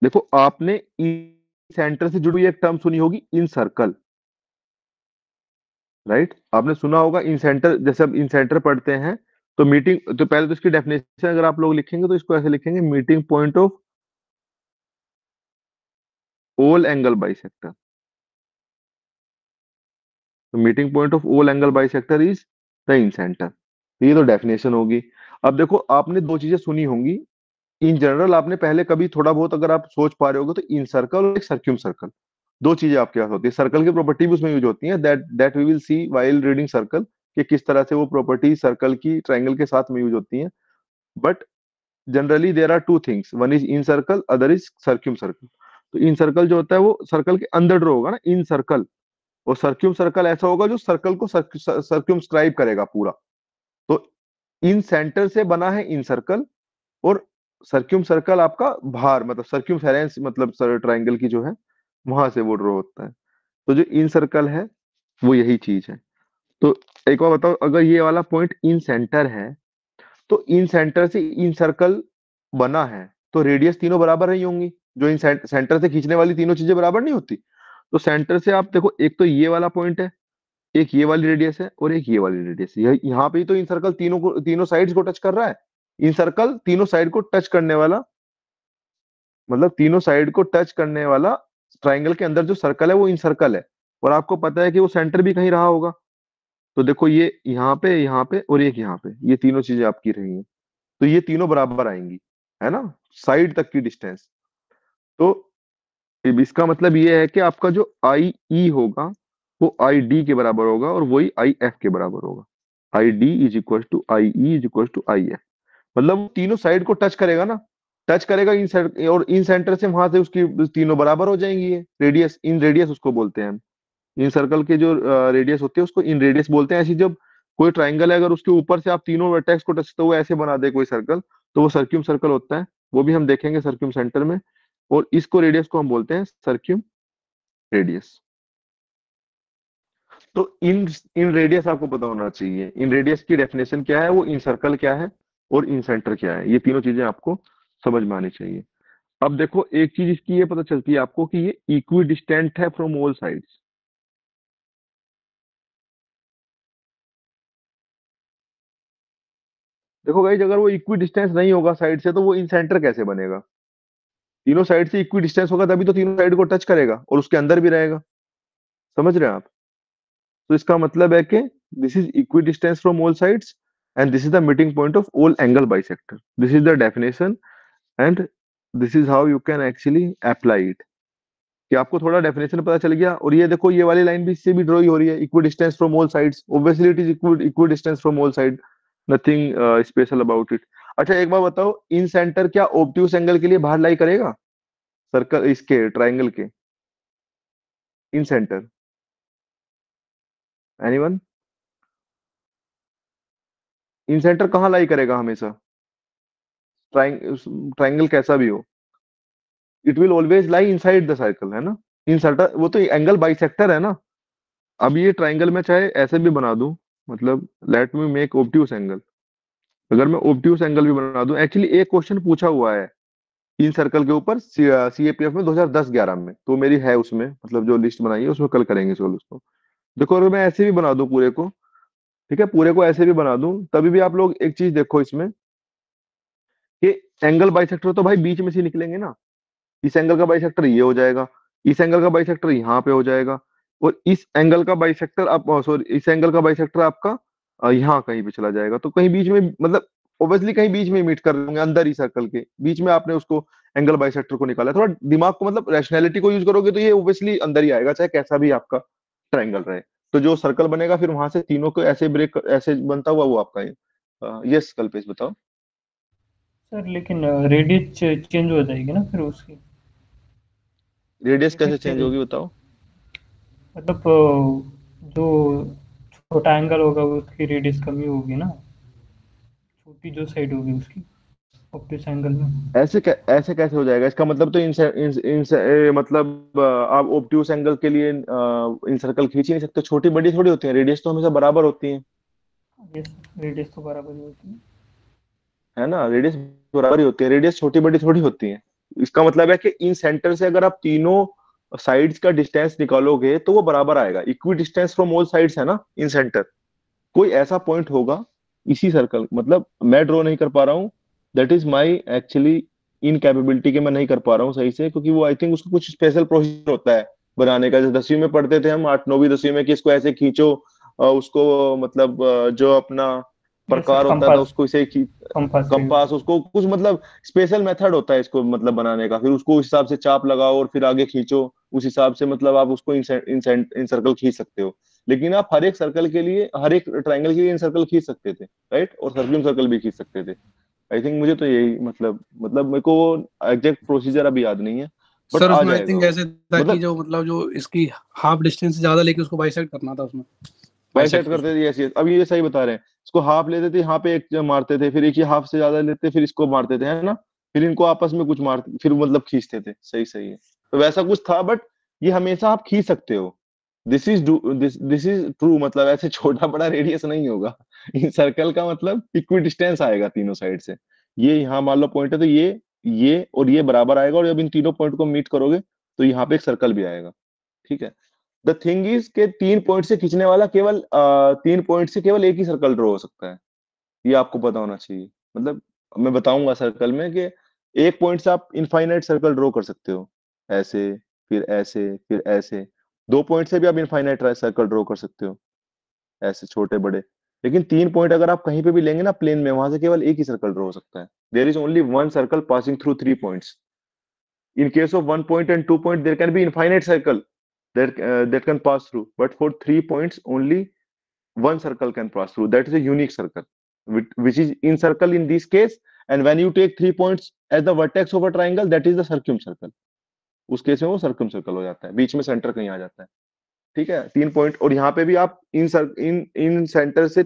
Speaker 1: देखो आपने इन सेंटर से जुड़ी हुई एक टर्म सुनी होगी, इन सर्कल, राइट। आपने सुना होगा इन सेंटर, जैसे अब इन सेंटर पढ़ते हैं तो मीटिंग, तो पहले तो इसकी डेफिनेशन अगर आप लोग लिखेंगे तो इसको ऐसे लिखेंगे, meeting point of all angle bisector. तो meeting point of all angle bisector is the incentre. तो ये तो डेफिनेशन होगी। अब देखो आपने दो चीजें सुनी होंगी इन जनरल, आपने पहले कभी थोड़ा बहुत अगर आप सोच पा रहे होगे तो इन सर्कल और एक सर्क्यूम सर्कल, दो चीजें आपके पास होती है। सर्कल की प्रॉपर्टी भी उसमें यूज होती है, that that we will see while reading circle, कि किस तरह से वो प्रॉपर्टी सर्कल की ट्राइंगल के साथ में यूज होती है। But generally there are two things, one is incircle, other is circumcircle. तो इन सर्कल जो होता है वो सर्कल के अंदर ड्रॉ होगा ना, इन सर्कल। और सर्क्यूम सर्कल ऐसा होगा जो सर्कल को सर्क्यूमस्क्राइब करेगा पूरा। तो इन सेंटर से बना है इन सर्कल, और सर्क्यूम सर्कल आपका बाहर, मतलब सर्क्यूम मतलब ट्राइंगल की जो है वहां से वो ड्रॉ होता है। तो जो इन सर्कल है वो यही चीज है। तो एक बार बताओ, अगर ये वाला पॉइंट इन सेंटर है तो इन सेंटर से इन सर्कल बना है तो रेडियस तीनों बराबर नहीं होंगी, जो इन सेंटर से खींचने वाली तीनों चीजें बराबर नहीं होती। तो सेंटर से आप देखो, एक तो ये वाला पॉइंट है, एक ये वाली रेडियस है और एक ये वाली रेडियस है, यहाँ पे ही तो इन सर्कल तीनों साइड्स को टच कर रहा है। इन सर्कल तीनों साइड को टच करने वाला, मतलब तीनों साइड को टच करने वाला ट्राइंगल के अंदर जो सर्कल है वो इन सर्कल है। और आपको पता है कि वो सेंटर भी कहीं रहा होगा। तो देखो ये यहाँ पे और एक यहाँ पे, ये तीनों चीजें आपकी रही हैं। तो ये तीनों बराबर आएंगी, है ना, साइड तक की डिस्टेंस। तो अब इसका मतलब ये है कि आपका जो आई ई होगा वो आई डी के बराबर होगा और वही आई एफ के बराबर होगा। I D is equal to I E is equal to I F. मतलब वो तीनों साइड को टच करेगा ना, टच करेगा इन साइड, और इन सेंटर से वहां से उसकी तीनों बराबर हो जाएंगी। ये रेडियस, इन रेडियस उसको बोलते हैं हम। इन सर्कल के जो रेडियस होती है उसको इन रेडियस बोलते हैं। ऐसी जब कोई ट्राइंगल है, अगर उसके ऊपर से आप तीनों वर्टेक्स को टच, तो वो ऐसे बना दे कोई सर्कल, तो वो सर्क्यूम सर्कल होता है। वो भी हम देखेंगे सर्क्यूम सेंटर में। और इसको रेडियस को हम बोलते हैं सर्क्यूम रेडियस। तो इन इन रेडियस आपको पता होना चाहिए, इन रेडियस की डेफिनेशन क्या है, वो इन सर्कल क्या है और इन सेंटर क्या है, ये तीनों चीजें आपको समझ में आनी चाहिए। अब देखो एक चीज इसकी ये पता चलती है आपको कि ये इक्वी डिस्टेंट है फ्रॉम ऑल साइड्स। देखो गाइज, अगर वो इक्वी डिस्टेंस नहीं होगा साइड से तो वो इन सेंटर कैसे बनेगा। तीनों साइड से इक्वी डिस्टेंस होगा तभी तो तीनों साइड को टच करेगा और उसके अंदर भी रहेगा। समझ रहे हैं आप। तो इसका मतलब है कि this is equi distance from all sides and this is the meeting point of all angle bisector. This is the definition and this is how you can actually apply it. कि आपको थोड़ा डेफिनेशन पता चल गया। और ये देखो ये वाली लाइन भी इससे भी ड्रॉ ही हो रही है, equi distance from all sides, obviously it is equi distance from all side, nothing special about it. अच्छा एक बार बताओ, इन सेंटर क्या ऑब्ट्यूस एंगल के लिए बाहर लाई करेगा, सर्कल इसके ट्राइंगल के इन सेंटर, एनीवन। इन सेंटर कहाँ लाई करेगा हमेशा, ट्राइंगल कैसा भी हो, it will always lie inside the circle, है ना। इन सर्कल वो तो एंगल बाइसेक्टर है ना। अब ये ट्राइंगल में चाहे ऐसे भी बना दूं, मतलब let me make obtuse angle. अगर मैं ऑब्ट्यूस एंगल भी बना दूं, एक्चुअली एक क्वेश्चन पूछा हुआ है इन सर्कल के ऊपर सीएपीएफ में 2010-11 में, तो मेरी है उसमें, मतलब जो लिस्ट बनाई है उसमें कल करेंगे सोल्व उसको। देखो अगर मैं ऐसे भी बना दूं पूरे को, ठीक है, पूरे को ऐसे भी बना दूं, तभी भी आप लोग एक चीज देखो इसमें कि एंगल बाइसेक्टर तो भाई बीच में से निकलेंगे ना। इस एंगल का बाइसेक्टर ये हो जाएगा, इस एंगल का बाइसेक्टर यहाँ पे हो जाएगा, और इस एंगल का बाइसेक्टर आप, सॉरी, इस एंगल का बाइसेक्टर आपका यहाँ कहीं पे चला जाएगा। तो कहीं बीच में, मतलब ऑब्वियसली कहीं बीच में मीट कर रहे होंगे, अंदर ही सर्कल के बीच में आपने उसको एंगल बाइसेक्टर को निकाला। थोड़ा दिमाग को, मतलब रैशनैलिटी को यूज करोगे तो ये ऑब्वियसली अंदर ही आएगा, चाहे कैसा भी आपका ट्राइंगल रहे। तो जो सर्कल बनेगा फिर वहां से तीनों को ऐसे ब्रेक, ऐसे बनता हुआ वो आपका है। यस कल्पेश बताओ।
Speaker 3: सर लेकिन रेडियस चेंज हो जाएगी ना फिर उसकी।
Speaker 1: रेडियस कैसे
Speaker 3: रेडियस
Speaker 1: चेंज
Speaker 3: चेंज,
Speaker 1: होगी बताओ।
Speaker 3: मतलब जो छोटा एंगल होगा उसकी रेडियस कमी होगी ना, छोटी जो साइड होगी उसकी ऑप्टिक्स एंगल में।
Speaker 1: ऐसे कैसे हो जाएगा, इसका मतलब तो मतलब आप ऑब्ट्यूस एंगल के लिए इन सर्कल खींच ही नहीं सकते, छोटी बड़ी थोड़ी होती है, रेडियस तो हमेशा बराबर होती है।
Speaker 3: यस, रेडियस तो बराबर ही होती है।
Speaker 1: है ना, रेडियस बराबर ही होती है, रेडियस छोटी बड़ी थोड़ी होती है। इसका मतलब है कि इन सेंटर से अगर आप तीनों साइड्स का डिस्टेंस निकालोगे तो वो बराबर आएगा, equi distance from all sides है ना इन सेंटर। कोई ऐसा पॉइंट होगा इसी सर्कल, मतलब मैं ड्रॉ नहीं कर पा रहा हूँ, that is my actually incapability, कि मैं नहीं कर पा रहा हूँ सही से, क्योंकि वो आई थिंक उसका कुछ स्पेशल प्रोसीजर होता है बनाने का। जैसे 10वीं में पढ़ते थे हम, 8, 9वीं, 10वीं में, कि इसको ऐसे खींचो, उसको मतलब जो अपना
Speaker 3: यस सर,
Speaker 1: प्रकार होता था
Speaker 3: कंपास,
Speaker 1: उसको इसे
Speaker 3: कंपास का यूज।
Speaker 1: कंपास, उसको कुछ मतलब स्पेशल मेथड होता है इसको मतलब बनाने का, फिर उसको उस हिसाब से चाप लगाओ और फिर आगे खींचो उस हिसाब से, मतलब आप उसको इन सर्कल खींच सकते हो। लेकिन आप हर एक सर्कल के लिए, हर एक ट्राइंगल के लिए इन सर्कल खींच सकते थे, राइट, और सर्कुलर सर्कल भी खींच सकते थे। आई थिंक मुझे तो यही मतलब मेरे को एग्जैक्ट प्रोसीजर अभी याद नहीं है, बट
Speaker 2: सर
Speaker 1: आ
Speaker 2: उसमें आई
Speaker 1: जाएगा
Speaker 2: थिंक
Speaker 1: वो।
Speaker 2: ऐसे था कि
Speaker 1: मतलब
Speaker 2: जो मतलब जो इसकी हाफ डिस्टेंस से ज्यादा लेके उसको बाइसेक्ट करना था उसमें,
Speaker 1: बाइसेक्ट
Speaker 2: बाइसेक्टर
Speaker 1: करते
Speaker 2: को।
Speaker 1: थे ऐसे। अब ये सही बता रहे हैं, इसको हाफ लेते थे, यहाँ पे एक मारते थे, फिर एक ही हाफ से ज्यादा लेते, फिर इसको मारते थे, है ना, फिर इनको आपस में कुछ मारते, फिर मतलब खींचते थे। सही सही है, तो वैसा कुछ था, बट ये हमेशा आप खींच सकते हो। दिस इज ट्रू, मतलब ऐसे छोटा बड़ा रेडियस नहीं होगा इन सर्कल का, मतलब इक्वी डिस्टेंस आएगा तीनों साइड से। ये यहाँ मान लो पॉइंट है, तो ये और ये बराबर आएगा, और जब इन तीनों पॉइंट को मीट करोगे तो यहाँ पे एक सर्कल भी आएगा। ठीक है। द थिंग इज के 3 पॉइंट से खींचने वाला केवल 3 पॉइंट से केवल एक ही सर्कल ड्रॉ हो सकता है, ये आपको पता होना चाहिए। मतलब मैं बताऊंगा सर्कल में कि एक पॉइंट से आप इनफाइनाइट सर्कल ड्रॉ कर सकते हो, ऐसे, फिर ऐसे, फिर ऐसे। 2 पॉइंट से भी आप इनफाइनाइट सर्कल ड्रॉ कर सकते हो, ऐसे छोटे बड़े। लेकिन 3 पॉइंट अगर आप कहीं पे भी लेंगे ना प्लेन में, वहां से केवल एक ही सर्कल ड्रॉ हो सकता है। There is only one circle passing through 3 points. In case of 1 point and 2 point, there can be infinite circle that can pass through. But for 3 points, only one circle can pass through. That is a unique circle, which is in circle in this case. And when you take 3 points as the vertex of a triangle, that is the circumcircle. उस case में वो circum circle हो जाता है, बीच में centre कहीं आ जाता है। ठीक है, 3 पॉइंट। और यहाँ पे भी आप इन सेंटर से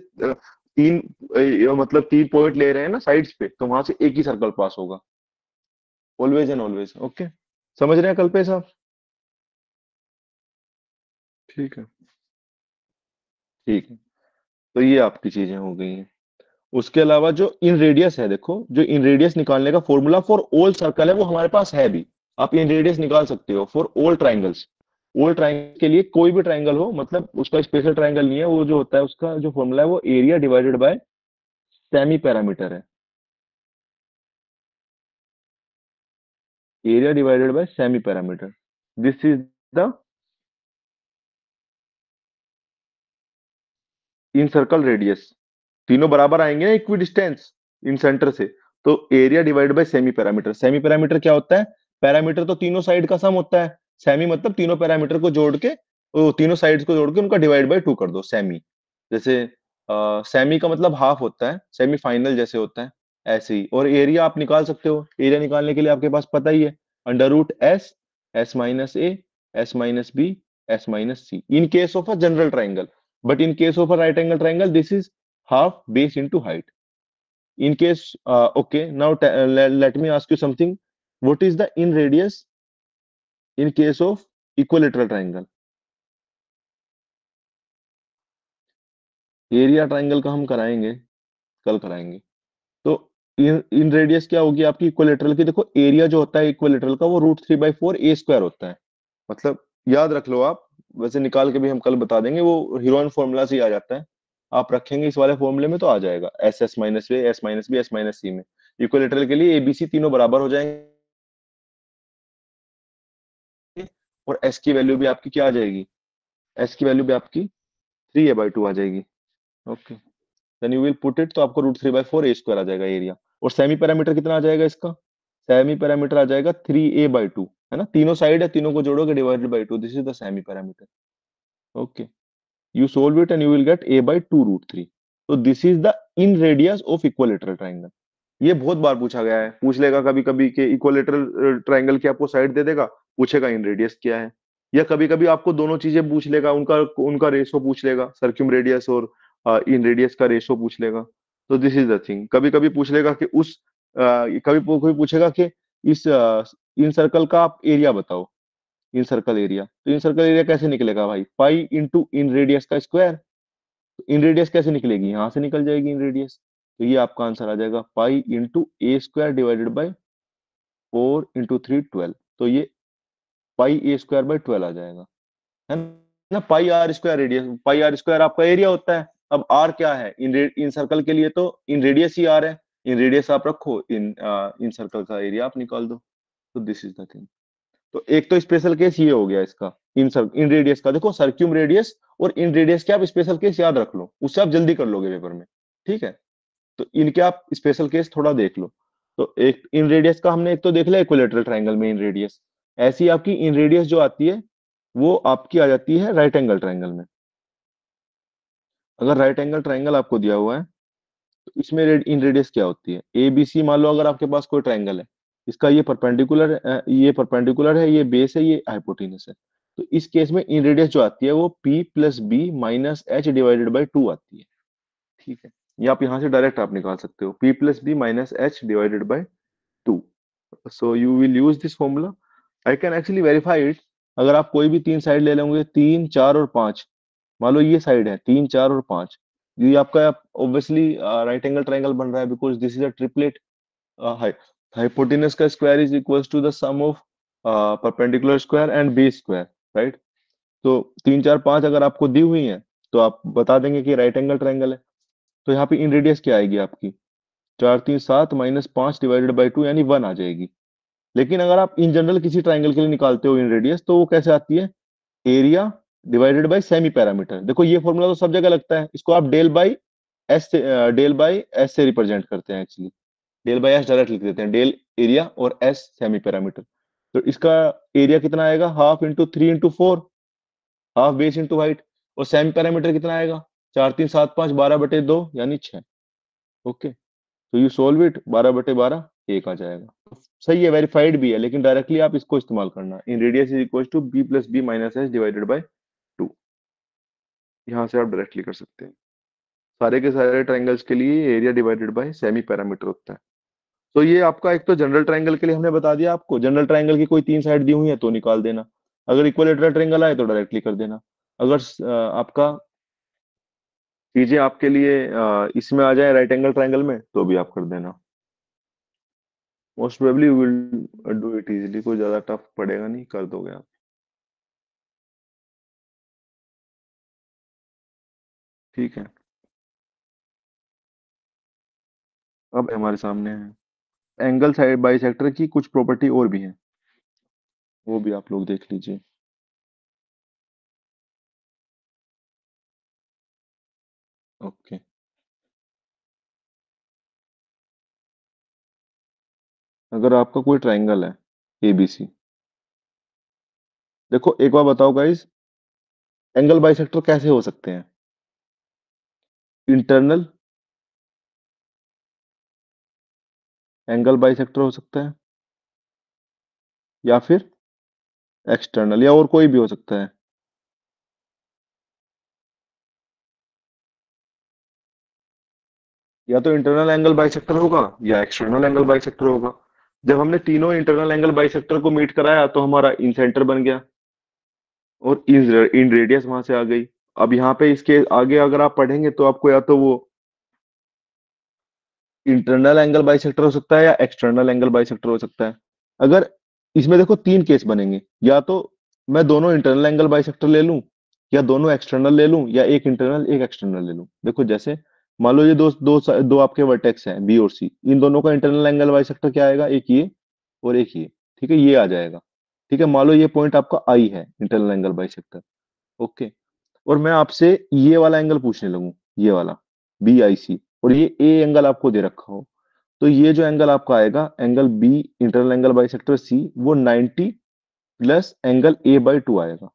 Speaker 1: मतलब 3 पॉइंट ले रहे हैं ना साइड्स पे, तो वहां से एक ही सर्कल पास होगा, ऑलवेज एंड ऑलवेज। ओके, समझ रहे हैं कल्पेश साहब? ठीक है, ठीक है। तो ये आपकी चीजें हो गई हैं। उसके अलावा जो इन रेडियस है, देखो जो इन रेडियस निकालने का फॉर्मूला फॉर ऑल सर्कल है वो हमारे पास है भी। आप इन रेडियस निकाल सकते हो for all triangles. All triangle के लिए कोई भी ट्राइंगल हो, मतलब उसका स्पेशल ट्राइंगल नहीं है वो, जो होता है उसका जो फॉर्मूला है वो area divided by semi perimeter है। Area divided by semi perimeter, this is the incircle radius. तीनों बराबर आएंगे ना इक्वी डिस्टेंस इन सेंटर से, तो area divide by semi parameter. Semi parameter क्या होता है? पैरामीटर तो तीनों साइड का सम होता है, सेमी मतलब तीनों पैरामीटर को जोड़ के, वो तीनों साइड्स को जोड़ के उनका डिवाइड बाय 2 कर दो, सेमी। जैसे सेमी का मतलब हाफ होता है, सेमी फाइनल जैसे होता है, ऐसे ही। और एरिया आप निकाल सकते हो, एरिया निकालने के लिए आपके पास पता ही है, under root S, S minus A, S minus B, S minus C, in case of a general triangle. But in case of a right angle triangle, this is half base into height. In case, okay, now let me ask you something. What is the in radius in case of equilateral triangle? Area triangle का हम कराएंगे, कल कराएंगे। तो इन radius क्या होगी आपकी equilateral की? देखो एरिया जो होता है इक्विलेटरल का वो √3/4 ए स्क्वायर होता है। मतलब याद रख लो आप, वैसे निकाल के भी हम कल बता देंगे, वो हीरोइन फॉर्मूला से ही आ जाता है। आप रखेंगे इस वाले फॉर्मूले में तो आ जाएगा, S S minus A, S minus B, S minus C में। इक्विलेटरल के लिए एबीसी तीनों बराबर हो जाएंगे, और एस की वैल्यू भी आपकी क्या आ जाएगी? एस की वैल्यू भी आपकी 3a/2 आ जाएगी। Okay, then you will put it, तो आपको √3/4 ए स्क्वायर आ जाएगा एरिया। और सेमी पैरामीटर कितना आ जाएगा इसका? सेमी पैरामीटर आ जाएगा 3a/2, है ना, तीनों साइड है, तीनों को जोड़ोगे divided by 2, this is the semi perimeter. Okay, you solve it and you will get a/2√3। तो this is the inradius of equilateral triangle. ये बहुत बार पूछा गया है, पूछ लेगा कभी कभी कि इक्विलेटरल ट्राइंगल की आपको साइड दे देगा, पूछेगा इन रेडियस क्या है। या कभी कभी आपको दोनों चीजें पूछ लेगा, उनका उनका रेशो पूछ लेगा, सर्क्यूम रेडियस और इन रेडियस का रेशो पूछ लेगा। तो दिस इज द थिंग। कभी कभी पूछ लेगा कि कभी कोई पूछेगा कि इस इन सर्कल का आप एरिया बताओ, इन सर्कल एरिया। तो इन सर्कल एरिया कैसे निकलेगा भाई? पाई इंटू इन रेडियस का स्क्वायर। इन रेडियस कैसे निकलेगी? यहां से निकल जाएगी इन रेडियस। तो ये आपका आंसर आ जाएगा pi into A square divided by 4 × 3 12। तो ये पाई ए स्क्वायर बाई 12 आ जाएगा, है ना। Pi R square radius, pi R square आपका एरिया होता है। अब आर क्या है इन सर्कल के लिए? तो इन रेडियस ही आर है। इन रेडियस आप रखो, इन सर्कल का एरिया आप निकाल दो। तो दिस इज द थिंग। तो एक तो स्पेशल केस ये हो गया इसका, इन रेडियस का। देखो सर्क्यूम रेडियस और इन रेडियस के आप स्पेशल केस याद रख लो, उससे आप जल्दी कर लोगे पेपर में। ठीक है, तो इनके आप स्पेशल केस थोड़ा देख लो। तो एक इन रेडियस का हमने एक तो देख लिया इक्विलेटरल ट्राइंगल में इन रेडियस। ऐसी आपकी इन रेडियस जो आती है वो आपकी आ जाती है राइट एंगल ट्राइंगल में। अगर राइट एंगल ट्राइंगल आपको दिया हुआ है तो इसमें इन रेडियस क्या होती है? ए बी सी, मान लो अगर आपके पास कोई ट्राइंगल है, इसका ये परपेंडिकुलर है, ये बेस है, ये हाइपोटेनस है। तो इस केस में इन रेडियस जो आती है वो p plus B minus H divided by 2 आती है। ठीक है, ये आप यहाँ से डायरेक्ट आप निकाल सकते हो, p plus B minus H divided by 2। So you will use this formula. I can actually verify it. अगर आप कोई भी 3 साइड ले लेंगे, 3, 4 और 5, मान लो ये साइड है 3, 4 और 5, ये आपका ऑब्वियसली राइट एंगल ट्राइंगल बन रहा है, because this is a triplet. Hypotenuse का square is equals to the sum of perpendicular square and base square, right. तो 3 4 5 अगर आपको दी हुई है तो आप बता देंगे कि राइट एंगल ट्रायंगल है। तो यहाँ पे इन रेडियस क्या आएगी आपकी, 4 3 7 -5 डिवाइडेड बाई 2 यानी 1 आ जाएगी। लेकिन अगर आप इन जनरल किसी ट्राइंगल के लिए निकालते हो इन रेडियस, तो वो कैसे आती है, area divided by semi parameter. देखो ये फॉर्मूला तो सब जगह लगता है, इसको आप डेल बाई एस से डेल बाई एस से रिप्रेजेंट करते हैं actually. Del by s direct लिख देते हैं, डेल एरिया और एस सेमी पैरामीटर। तो इसका एरिया कितना आएगा, half into 3 into 4, half base into height. और सेमी पैरामीटर कितना आएगा, 4 3 7 5 12/2 यानी 6। ओके, तो यू सोल्व इट, 12/12 1 आ जाएगा। सही है, वेरीफाइड भी है, लेकिन डायरेक्टली आप इसको इस्तेमाल करना, in radius is equal to b plus B minus s divided by 2। यहाँ से आप डायरेक्टली कर सकते हैं। सारे के सारे ट्राइंगल्स के लिए area divided by semi parameter होता है। तो ये आपका एक तो जनरल ट्राइंगल के लिए हमने बता दिया आपको, जनरल ट्राइंगल की कोई 3 साइड दी हुई है तो निकाल देना। अगर इक्विलेटरल ट्राइंगल आए तो डायरेक्टली कर देना। अगर आपका चीजें आपके लिए इसमें आ जाए राइट एंगल ट्राइंगल में, तो भी आप कर देना। Most probably will do it easily, कोई ज्यादा टफ पड़ेगा नहीं, कर दोगे आप। ठीक है, अब हमारे सामने है एंगल साइड बाइसेक्टर की कुछ प्रॉपर्टी और भी हैं, वो भी आप लोग देख लीजिए। ओके, अगर आपका कोई ट्राइंगल है एबीसी, देखो एक बार बताओ गाइस, एंगल बाइसेक्टर कैसे हो सकते हैं, इंटरनल एंगल बाइसेक्टर हो सकता है, या फिर एक्सटर्नल, या और कोई भी हो सकता है। या तो इंटरनल एंगल बाइसेक्टर होगा या एक्सटर्नल एंगल बाइसेक्टर होगा। जब हमने तीनों इंटरनल एंगल बाइसेक्टर को मीट कराया तो हमारा इन सेंटर बन गया और इन रेडियस वहां से आ गई। अब यहाँ पे इसके आगे अगर आप पढ़ेंगे तो आपको या तो वो इंटरनल एंगल बाइसेक्टर हो सकता है या एक्सटर्नल एंगल बाइसेक्टर हो सकता है। अगर इसमें देखो 3 केस बनेंगे, या तो मैं दोनों इंटरनल एंगल बाइसेक्टर ले लूं, या दोनों एक्सटर्नल ले लूं, या एक इंटरनल एक एक्सटर्नल ले लूं। देखो जैसे मान लो ये दो दो दो आपके वर्टेक्स हैं बी और सी, इन दोनों का इंटरनल एंगल बाइसेक्टर क्या आएगा, एक ये और एक ये। ठीक है, ये आ जाएगा। ठीक है, मान लो ये पॉइंट आपका आई है इंटरनल एंगल बाइसेक्टर। ओके, और मैं आपसे ये वाला एंगल पूछने लगूं, ये वाला बी आई सी, और ये ए एंगल आपको दे रखा हो, तो ये जो एंगल आपका आएगा angle B internal angle bisector C, वो 90 प्लस एंगल ए बाई 2 आएगा।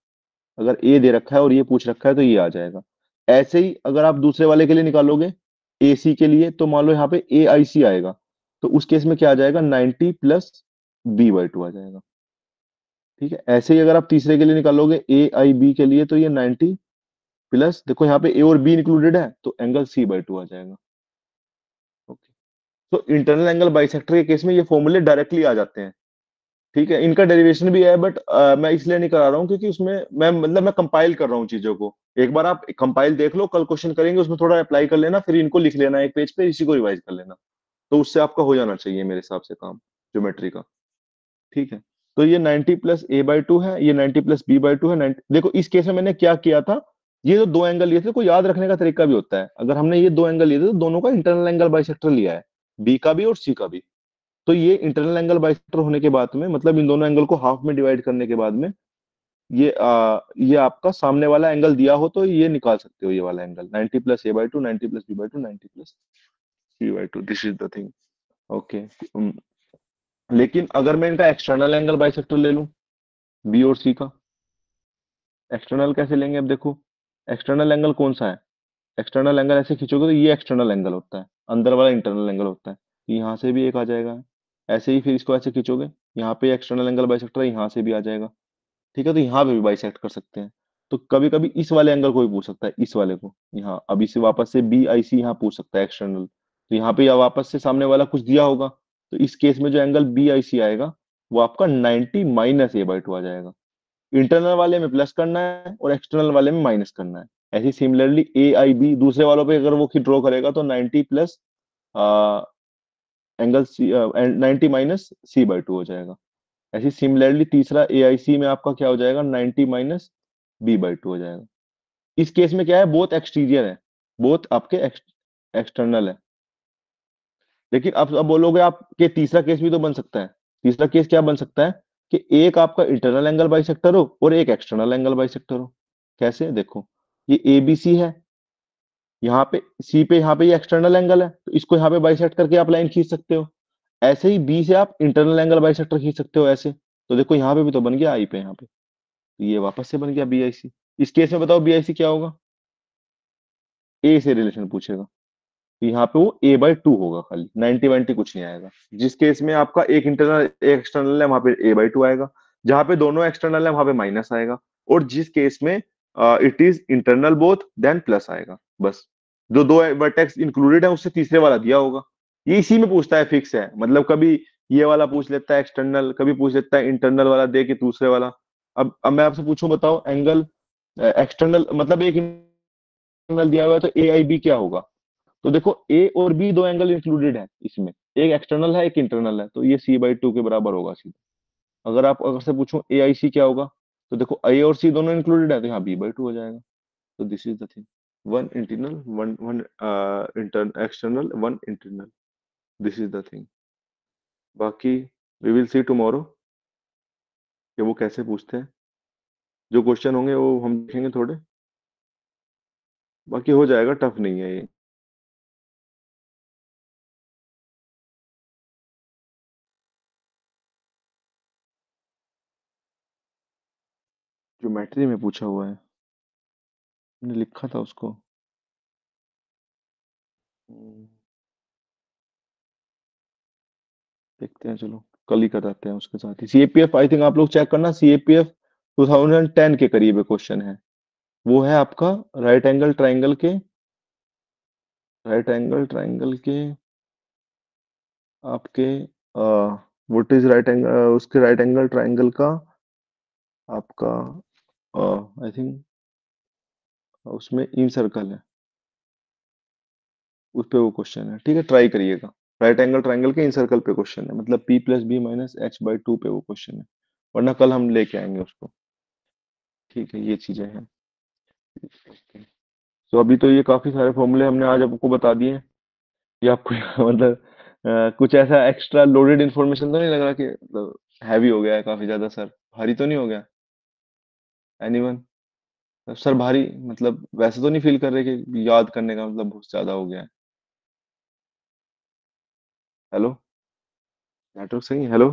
Speaker 1: अगर ए दे रखा है और ये पूछ रखा है तो ये आ जाएगा। ऐसे ही अगर आप दूसरे वाले के लिए निकालोगे, ए सी के लिए, तो मान लो यहाँ पे ए आई सी आएगा, तो उस केस में क्या आ जाएगा, 90 प्लस बी बाई 2 आ जाएगा। ठीक है, ऐसे ही अगर आप तीसरे के लिए निकालोगे ए आई बी के लिए, तो ये 90 प्लस, देखो यहाँ पे ए और बी इंक्लूडेड है, तो एंगल सी बाई 2 आ जाएगा। ओके, तो इंटरनल एंगल बाइसेक्टर के केस में ये फॉर्मूले डायरेक्टली आ जाते हैं। ठीक है, इनका डेरिवेशन भी है, बट मैं इसलिए नहीं करा रहा हूँ क्योंकि उसमें मैं कंपाइल कर रहा हूँ चीजों को। एक बार आप कंपाइल देख लो, कल क्वेश्चन करेंगे उसमें थोड़ा अप्लाई कर लेना, फिर इनको लिख लेना एक पेज पे, इसी को रिवाइज कर लेना। तो उससे आपका हो जाना चाहिए मेरे हिसाब से काम ज्योमेट्री का। ठीक है, तो ये 90 प्लस ए बाई 2 है, ये 90 प्लस बी बाई 2 है। 90, देखो इस केस में मैंने क्या किया था, ये जो दो एंगल लिए थे, को याद रखने का तरीका भी होता है। अगर हमने ये दो एंगल लिए थे तो दोनों का इंटरनल एंगल बाइसेक्टर लिया है, बी का भी और सी का भी। तो ये इंटरनल एंगल बाइसेक्टर होने के बाद में, मतलब इन दोनों एंगल को हाफ में डिवाइड करने के बाद में, ये आपका सामने वाला एंगल दिया हो तो ये निकाल सकते हो, ये वाला angle 90 plus a by 2, 90 plus b by 2, 90 plus c by 2, this is the thing. Okay, लेकिन अगर मैं इनका एक्सटर्नल एंगल बाइसेक्टर ले लूं, बी और सी का, एक्सटर्नल कैसे लेंगे, अब देखो एक्सटर्नल एंगल कौन सा है, एक्सटर्नल एंगल ऐसे खींचोगे तो ये एक्सटर्नल एंगल होता है, अंदर वाला इंटरनल एंगल होता है। तो यहाँ से भी एक आ जाएगा, ऐसे ही फिर इसको ऐसे खींचोगे, यहाँ पे एक्सटर्नल एंगल बाइसेक्टर है, यहाँ से भी आ जाएगा। ठीक है, तो यहाँ पे भी बाइसेक्ट कर सकते हैं। तो कभी कभी इस वाले एंगल को भी पूछ सकता है, इस वाले को, यहाँ अब इसे वापस से बी आई सी यहाँ पूछ सकता है एक्सटर्नल। तो यहाँ पे या वापस से सामने वाला कुछ दिया होगा, तो इस केस में जो एंगल बी आई सी आएगा वो आपका 90 माइनस ए बाई 2 आ जाएगा। इंटरनल वाले में प्लस करना है और एक्सटर्नल वाले में माइनस करना है। ऐसे सिमिलरली ए आई बी दूसरे वालों पे अगर वो ड्रॉ करेगा तो 90 plus angle c 90 minus c by two हो जाएगा। ऐसे सिमिलरली तीसरा ए आई सी में आपका क्या हो जाएगा, 90 माइनस बी बाई टू हो जाएगा। इस केस में क्या है, बोथ एक्सटीरियर है, बोथ आपके एक्सटर्नल है। लेकिन अब बोलोगे आप कि तीसरा केस भी तो बन सकता है। तीसरा केस क्या बन सकता है कि एक आपका इंटरनल एंगल बाइसेक्टर हो और एक एक्सटर्नल एंगल बाइसेक्टर हो। कैसे, देखो ये ए बी सी है, यहाँ पे सी पे, यहाँ पे ये एक्सटर्नल एंगल है, तो इसको यहाँ पे बाइसेक्ट करके आप लाइन खींच सकते हो। ऐसे ही बी से आप इंटरनल एंगल बाइसेक्टर खींच सकते हो ऐसे। तो देखो यहाँ पे भी तो बन गया आई पे, यहाँ पे तो ये वापस से बन गया बी आई सी। इस केस में बताओ बी आई सी क्या होगा, ए से रिलेशन पूछेगा, तो यहाँ पे वो ए बाई टू होगा, खाली 90 वाइंटी कुछ नहीं आएगा। जिस केस में आपका एक इंटरनल एक एक्सटर्नल है वहां पे ए बाई टू आएगा, जहां पे दोनों एक्सटर्नल है वहां पे माइनस आएगा, और जिस केस में it is internal both then plus आएगा। बस जो दो वर्टेक्स इंक्लूडेड है उससे तीसरे वाला दिया होगा। ये इसी में पूछता है, फिक्स है, मतलब कभी ये वाला पूछ लेता है एक्सटर्नल, कभी पूछ लेता है इंटरनल वाला दे के दूसरे वाला। अब मैं आपसे पूछूं, बताओ एंगल एक्सटर्नल मतलब एक इंटरनल दिया हुआ है तो ए आई बी क्या होगा। तो देखो ए और बी दो एंगल इंक्लूडेड है इसमें, एक एक्सटर्नल है एक इंटरनल है, तो ये सी बाई टू के बराबर होगा सीधा। अगर आप अगर से पूछूं ए आई सी क्या होगा, तो देखो ए और सी दोनों इंक्लूडेड है, तो यहाँ बी बाई टू हो जाएगा। तो this is the thing, one internal one one external one internal, this is the thing. बाकी वी विल सी टुमारो कि वो कैसे पूछते हैं। जो क्वेश्चन होंगे वो हम देखेंगे थोड़े, बाकी हो जाएगा, टफ नहीं है ये। ज्योमेट्री में पूछा हुआ है, मैंने लिखा था उसको। हम्म, देखते हैं, चलो कल ही कराते हैं उसके साथ ही। सीएपीएफ आई थिंक आप लोग चेक करना, सीएपीएफ 2010 के करीब क्वेश्चन है। वो है आपका राइट एंगल ट्राइंगल के, राइट एंगल ट्राइंगल के आपके व्हाट इज राइट एंगल, उसके राइट एंगल ट्राइंगल का आपका आई थिंक उसमें इन सर्कल है, उस पे वो क्वेश्चन है। ठीक है, ट्राई करिएगा। राइट एंगल ट्राइंगल के इन सर्कल पे क्वेश्चन है, मतलब p plus B minus h by two पे वो क्वेश्चन है, वरना कल हम लेके आएंगे उसको। ठीक है, ये चीजें हैं। तो अभी तो ये काफी सारे फॉर्मूले हमने आज आपको बता दिए। ये आपको मतलब कुछ ऐसा एक्स्ट्रा लोडेड इन्फॉर्मेशन तो नहीं लग रहा कि मतलब हैवी हो गया है काफी ज्यादा, सर भारी तो नहीं हो गया एनीवन? सर भारी मतलब वैसे तो नहीं फील कर रहे कि याद करने का मतलब बहुत ज्यादा हो गया है? हेलो, नेटवर्क सही है? हेलो।